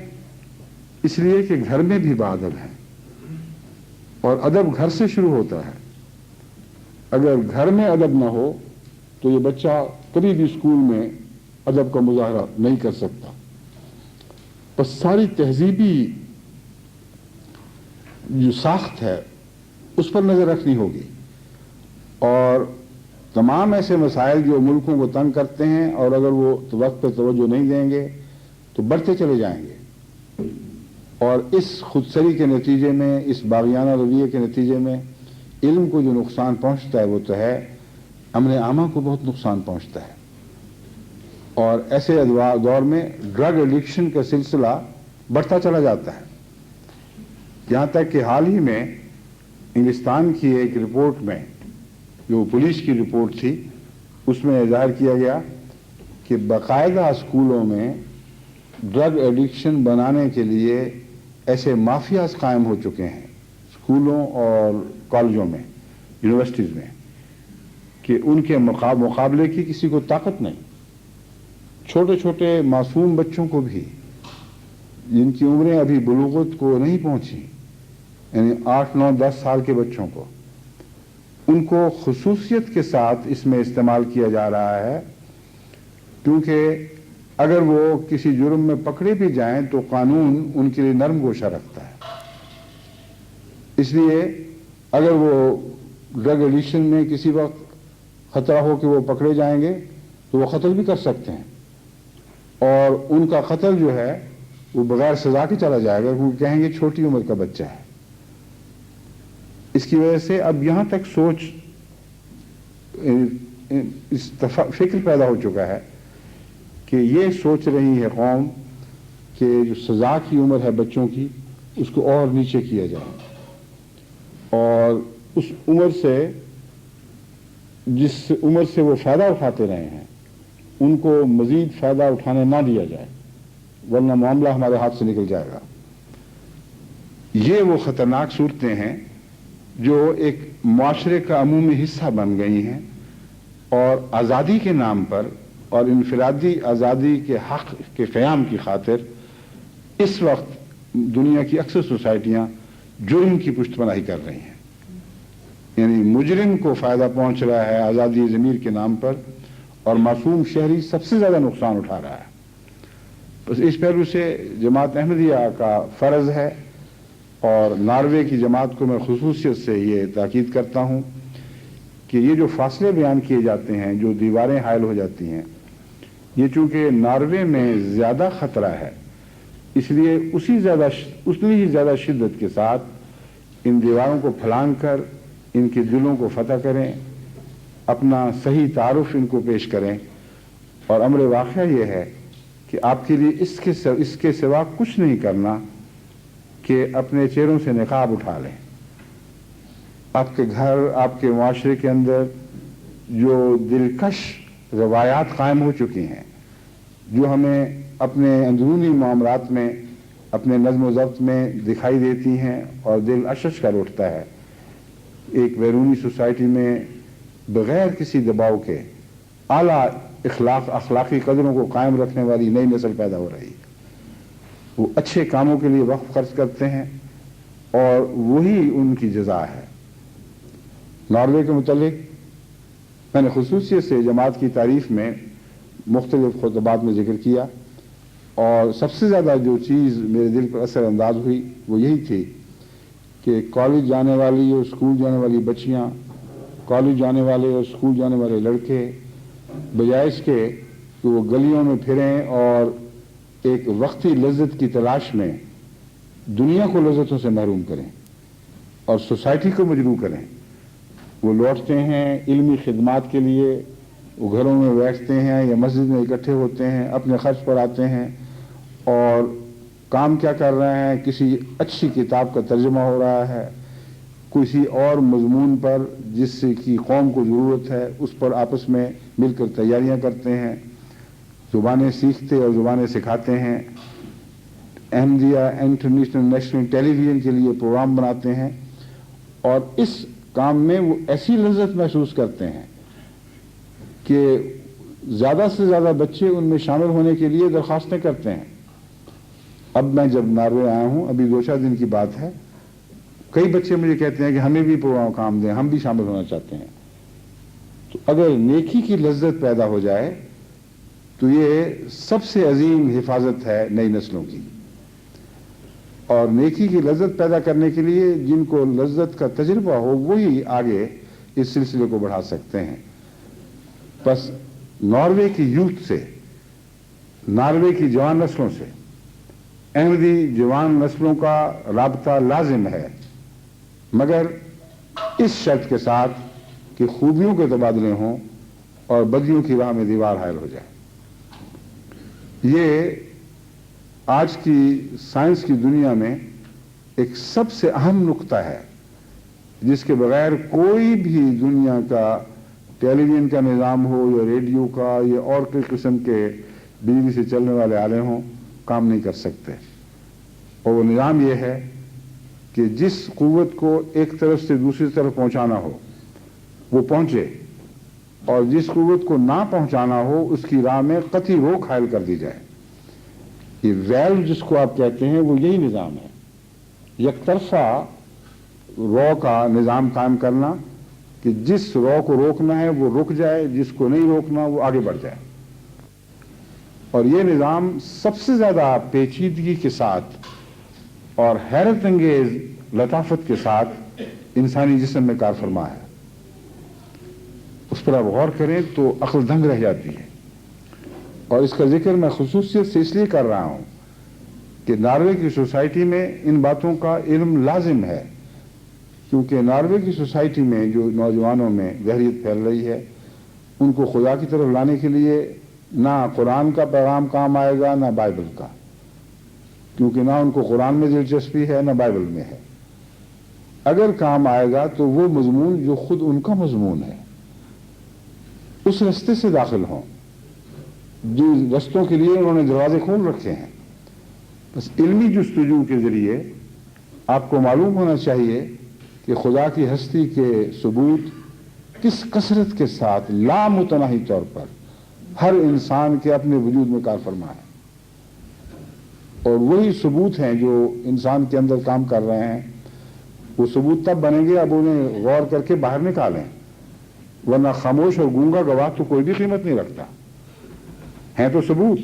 اس لیے کہ گھر میں بھی باادب ہیں، اور ادب گھر سے شروع ہوتا ہے. اگر گھر میں ادب نہ ہو تو یہ بچہ کبھی بھی اسکول میں ادب کا مظاہرہ نہیں کر سکتا. بس ساری تہذیبی جو ساخت ہے اس پر نظر رکھنی ہوگی، اور تمام ایسے مسائل جو ملکوں کو تنگ کرتے ہیں اور اگر وہ وقت پہ توجہ نہیں دیں گے تو بڑھتے چلے جائیں گے، اور اس خودسری کے نتیجے میں، اس باغیانہ رویے کے نتیجے میں علم کو جو نقصان پہنچتا ہے وہ تو ہے، امن عامہ کو بہت نقصان پہنچتا ہے. اور ایسے دور میں ڈرگ ایڈکشن کا سلسلہ بڑھتا چلا جاتا ہے، یہاں تک کہ حال ہی میں انگلستان کی ایک رپورٹ میں، جو پولیس کی رپورٹ تھی، اس میں ظاہر کیا گیا کہ باقاعدہ اسکولوں میں ڈرگ ایڈکشن بنانے کے لیے ایسے مافیاز قائم ہو چکے ہیں اسکولوں اور کالجوں میں، یونیورسٹیز میں، کہ ان کے مقابلے کی کسی کو طاقت نہیں. چھوٹے چھوٹے معصوم بچوں کو بھی، جن کی عمریں ابھی بلوغت کو نہیں پہنچی، یعنی 8، 9، 10 سال کے بچوں کو، ان کو خصوصیت کے ساتھ اس میں استعمال کیا جا رہا ہے، کیونکہ اگر وہ کسی جرم میں پکڑے بھی جائیں تو قانون ان کے لیے نرم گوشہ رکھتا ہے. اس لیے اگر وہ ڈرگ ایڈکشن میں کسی وقت خطرہ ہو کہ وہ پکڑے جائیں گے تو وہ قتل بھی کر سکتے ہیں، اور ان کا قتل جو ہے وہ بغیر سزا کے چلا جائے گا، کیونکہ کہیں گے چھوٹی عمر کا بچہ ہے. اس کی وجہ سے اب یہاں تک سوچ اس فکر پیدا ہو چکا ہے کہ یہ سوچ رہی ہے قوم کہ جو سزا کی عمر ہے بچوں کی اس کو اور نیچے کیا جائے، اور اس عمر سے جس عمر سے وہ فائدہ اٹھاتے رہے ہیں ان کو مزید فائدہ اٹھانے نہ دیا جائے، ورنہ معاملہ ہمارے ہاتھ سے نکل جائے گا۔ یہ وہ خطرناک صورتیں ہیں جو ایک معاشرے کا عمومی حصہ بن گئی ہیں، اور آزادی کے نام پر اور انفرادی آزادی کے حق کے قیام کی خاطر اس وقت دنیا کی اکثر سوسائٹیاں جرم کی پشت پناہی کر رہی ہیں، یعنی مجرم کو فائدہ پہنچ رہا ہے آزادی ضمیر کے نام پر، اور معصوم شہری سب سے زیادہ نقصان اٹھا رہا ہے۔ بس اس پہلو سے جماعت احمدیہ کا فرض ہے، اور ناروے کی جماعت کو میں خصوصیت سے یہ تاکید کرتا ہوں کہ یہ جو فاصلے بیان کیے جاتے ہیں، جو دیواریں حائل ہو جاتی ہیں، یہ چونکہ ناروے میں زیادہ خطرہ ہے، اس لیے اتنی ہی زیادہ شدت کے ساتھ ان دیواروں کو پھلانگ کر ان کے دلوں کو فتح کریں، اپنا صحیح تعارف ان کو پیش کریں، اور امر واقعہ یہ ہے کہ آپ کے لیے اس کے سوا کچھ نہیں کرنا کہ اپنے چہروں سے نقاب اٹھا لیں۔ آپ کے گھر، آپ کے معاشرے کے اندر جو دلکش روایات قائم ہو چکی ہیں، جو ہمیں اپنے اندرونی معاملات میں، اپنے نظم و ضبط میں دکھائی دیتی ہیں اور دل اشش کر اٹھتا ہے، ایک بیرونی سوسائٹی میں بغیر کسی دباؤ کے اعلیٰ اخلاقی قدروں کو قائم رکھنے والی نئی نسل پیدا ہو رہی ہے۔ وہ اچھے کاموں کے لیے وقت خرچ کرتے ہیں اور وہی ان کی جزا ہے۔ ناروے کے متعلق میں نے خصوصیت سے جماعت کی تعریف میں مختلف خطبات میں ذکر کیا، اور سب سے زیادہ جو چیز میرے دل پر اثر انداز ہوئی وہ یہی تھی کہ کالج جانے والی اور اسکول جانے والی بچیاں، کالج جانے والے اور اسکول جانے والے لڑکے، بجائے اس کے کہ وہ گلیوں میں پھریں اور ایک وقتی لذت کی تلاش میں دنیا کو لذتوں سے محروم کریں اور سوسائٹی کو مجروح کریں، وہ لوٹتے ہیں علمی خدمات کے لیے، وہ گھروں میں بیٹھتے ہیں یا مسجد میں اکٹھے ہوتے ہیں، اپنے خرچ پر آتے ہیں، اور کام کیا کر رہے ہیں؟ کسی اچھی کتاب کا ترجمہ ہو رہا ہے، کسی اور مضمون پر جس کی قوم کو ضرورت ہے اس پر آپس میں مل کر تیاریاں کرتے ہیں، زبانیں سیکھتے اور زبانیں سکھاتے ہیں، احمدیہ انٹرنیشنل نیشنل ٹیلی ویژن کے لیے پروگرام بناتے ہیں، اور اس کام میں وہ ایسی لذت محسوس کرتے ہیں کہ زیادہ سے زیادہ بچے ان میں شامل ہونے کے لیے درخواستیں کرتے ہیں۔ اب میں جب ناروے آیا ہوں، ابھی 2-4 دن کی بات ہے، کئی بچے مجھے کہتے ہیں کہ ہمیں بھی پروگرام کام دیں، ہم بھی شامل ہونا چاہتے ہیں۔ تو اگر نیکی کی لذت پیدا ہو جائے تو یہ سب سے عظیم حفاظت ہے نئی نسلوں کی، اور نیکی کی لذت پیدا کرنے کے لیے جن کو لذت کا تجربہ ہو وہی آگے اس سلسلے کو بڑھا سکتے ہیں۔ بس ناروے کی یوتھ سے، ناروے کی جوان نسلوں سے احمدی جوان نسلوں کا رابطہ لازم ہے، مگر اس شرط کے ساتھ کہ خوبیوں کے تبادلے ہوں اور بدیوں کی راہ میں دیوار حائل ہو جائے۔ یہ آج کی سائنس کی دنیا میں ایک سب سے اہم نقطہ ہے جس کے بغیر کوئی بھی دنیا کا ٹیلی ویژن کا نظام ہو یا ریڈیو کا یا اور کئی قسم کے بجلی سے چلنے والے آلے ہوں، کام نہیں کر سکتے۔ اور وہ نظام یہ ہے کہ جس قوت کو ایک طرف سے دوسری طرف پہنچانا ہو وہ پہنچے، اور جس قوت کو نہ پہنچانا ہو اس کی راہ میں قطعی روک حائل کر دی جائے۔ یہ ویلو جس کو آپ کہتے ہیں وہ یہی نظام ہے، یک طرفہ رو کا نظام قائم کرنا کہ جس رو کو روکنا ہے وہ رک جائے، جس کو نہیں روکنا وہ آگے بڑھ جائے۔ اور یہ نظام سب سے زیادہ پیچیدگی کے ساتھ اور حیرت انگیز لطافت کے ساتھ انسانی جسم میں کار فرما ہے۔ اس پر آپ غور کریں تو عقل دنگ رہ جاتی ہے، اور اس کا ذکر میں خصوصیت سے اس لیے کر رہا ہوں کہ ناروے کی سوسائٹی میں ان باتوں کا علم لازم ہے، کیونکہ ناروے کی سوسائٹی میں جو نوجوانوں میں گہریت پھیل رہی ہے ان کو خدا کی طرف لانے کے لیے نہ قرآن کا پیغام کام آئے گا نہ بائبل کا، کیونکہ نہ ان کو قرآن میں دلچسپی ہے نہ بائبل میں ہے۔ اگر کام آئے گا تو وہ مضمون جو خود ان کا مضمون ہے اس رستے سے داخل ہوں، جو رستوں کے لیے انہوں نے دروازے کھول رکھے ہیں۔ بس علمی جستجو کے ذریعے آپ کو معلوم ہونا چاہیے کہ خدا کی ہستی کے ثبوت کس کثرت کے ساتھ لامتناہی طور پر ہر انسان کے اپنے وجود میں کار فرما ہے، اور وہی ثبوت ہیں جو انسان کے اندر کام کر رہے ہیں۔ وہ ثبوت تب بنیں گے اب انہیں غور کر کے باہر نکالیں، ورنہ خاموش اور گونگا گواہ تو کوئی بھی قیمت نہیں رکھتا۔ ہیں تو ثبوت،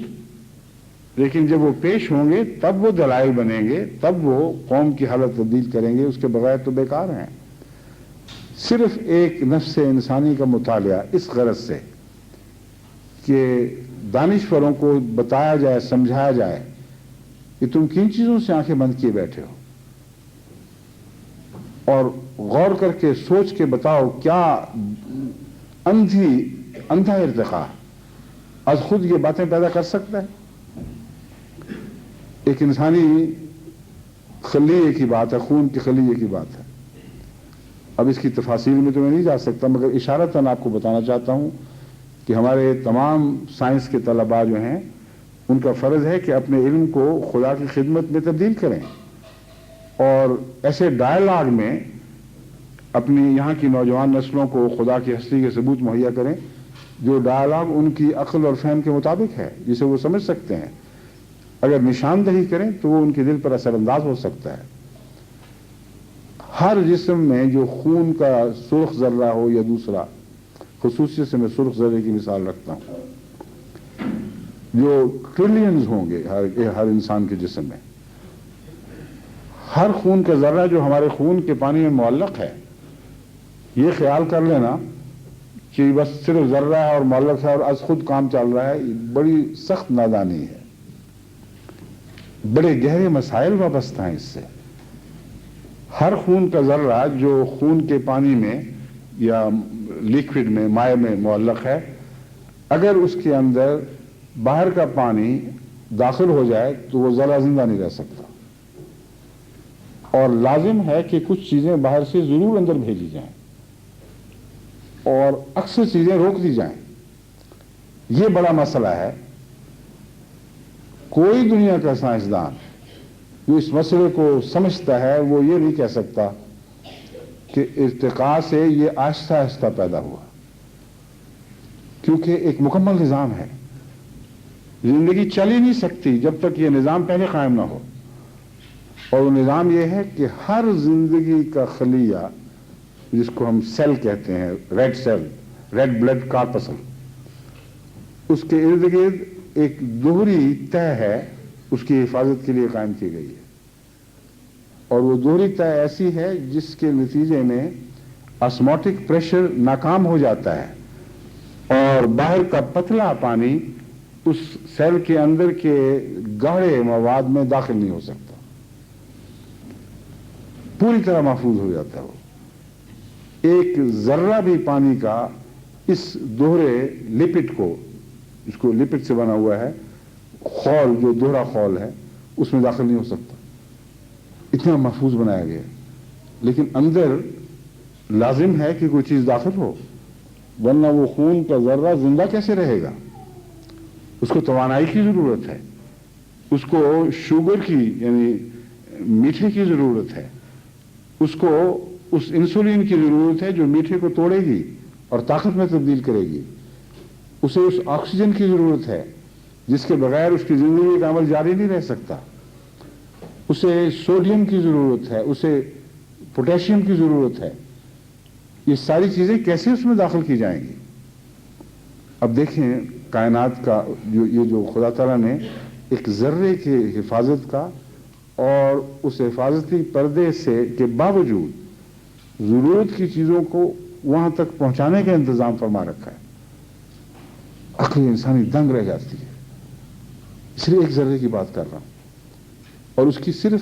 لیکن جب وہ پیش ہوں گے تب وہ دلائل بنیں گے، تب وہ قوم کی حالت تبدیل کریں گے، اس کے بغیر تو بیکار ہیں۔ صرف ایک نفس انسانی کا مطالعہ اس غرض سے کہ دانشوروں کو بتایا جائے، سمجھایا جائے کہ تم کن چیزوں سے آنکھیں بند کیے بیٹھے ہو، اور غور کر کے سوچ کے بتاؤ کیا اندھا ارتقاء از خود یہ باتیں پیدا کر سکتا ہے؟ ایک انسانی خلیے کی بات ہے، خون کی خلیے کی بات ہے۔ اب اس کی تفاصیل میں تو میں نہیں جا سکتا، مگر اشارتاً آپ کو بتانا چاہتا ہوں کہ ہمارے تمام سائنس کے طلباء جو ہیں ان کا فرض ہے کہ اپنے علم کو خدا کی خدمت میں تبدیل کریں، اور ایسے ڈائلاگ میں اپنی یہاں کی نوجوان نسلوں کو خدا کی ہستی کے ثبوت مہیا کریں، جو ڈائلاگ ان کی عقل اور فہم کے مطابق ہے، جسے وہ سمجھ سکتے ہیں۔ اگر نشاندہی کریں تو وہ ان کے دل پر اثر انداز ہو سکتا ہے۔ ہر جسم میں جو خون کا سرخ ذرہ ہو یا دوسرا، خصوصیت سے میں سرخ ذرے کی مثال رکھتا ہوں، جو ٹریلینز ہوں گے ہر انسان کے جسم میں، ہر خون کا ذرہ جو ہمارے خون کے پانی میں معلق ہے، یہ خیال کر لینا کہ بس صرف ذرہ ہے اور معلق ہے اور از خود کام چل رہا ہے، یہ بڑی سخت نادانی ہے۔ بڑے گہرے مسائل وابستہ ہیں اس سے۔ ہر خون کا ذرہ جو خون کے پانی میں یا لیکوڈ میں، مائع میں معلق ہے، اگر اس کے اندر باہر کا پانی داخل ہو جائے تو وہ ذرہ زندہ نہیں رہ سکتا، اور لازم ہے کہ کچھ چیزیں باہر سے ضرور اندر بھیجی جائیں اور اکثر چیزیں روک دی جائیں۔ یہ بڑا مسئلہ ہے۔ کوئی دنیا کا سائنسدان جو اس مسئلے کو سمجھتا ہے وہ یہ نہیں کہہ سکتا کہ ارتقاء سے یہ آہستہ آہستہ پیدا ہوا، کیونکہ ایک مکمل نظام ہے۔ زندگی چل ہی نہیں سکتی جب تک یہ نظام پہلے قائم نہ ہو، اور وہ نظام یہ ہے کہ ہر زندگی کا خلیہ، جس کو ہم سیل کہتے ہیں، ریڈ سیل، ریڈ بلڈ کارپسل، اس کے ارد گرد ایک دوہری تہ ہے، اس کی حفاظت کے لیے قائم کی گئی ہے، اور وہ دوہری تہ ایسی ہے جس کے نتیجے میں آسموٹک پریشر ناکام ہو جاتا ہے اور باہر کا پتلا پانی اس سیل کے اندر کے گاڑھے مواد میں داخل نہیں ہو سکتا، پوری طرح محفوظ ہو جاتا ہے۔ وہ ایک ذرہ بھی پانی کا اس دوہرے لپٹ کو، جس کو لپٹ سے بنا ہوا ہے، خول جو دوہرا خول ہے، اس میں داخل نہیں ہو سکتا، اتنا محفوظ بنایا گیا۔ لیکن اندر لازم ہے کہ کوئی چیز داخل ہو، ورنہ وہ خون کا ذرہ زندہ کیسے رہے گا؟ اس کو توانائی کی ضرورت ہے، اس کو شوگر کی یعنی میٹھے کی ضرورت ہے، اس کو اس انسولین کی ضرورت ہے جو میٹھے کو توڑے گی اور طاقت میں تبدیل کرے گی، اسے اس آکسیجن کی ضرورت ہے جس کے بغیر اس کی زندگی کا عمل جاری نہیں رہ سکتا، اسے سوڈیم کی ضرورت ہے، اسے پوٹیشیم کی ضرورت ہے۔ یہ ساری چیزیں کیسے اس میں داخل کی جائیں گی؟ اب دیکھیں کائنات کا یہ جو خدا تعالیٰ نے ایک ذرے کی حفاظت کا اور اس حفاظتی پردے سے کے باوجود ضرورت کی چیزوں کو وہاں تک پہنچانے کا انتظام فرما رکھا ہے۔ عقل انسانی دنگ رہ جاتی ہے، اس لیے ایک ذرے کی بات کر رہا ہوں، اور اس کی صرف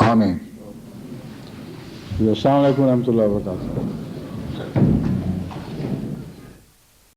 آمین. السلام علیکم ورحمۃ اللہ وبرکاتہ.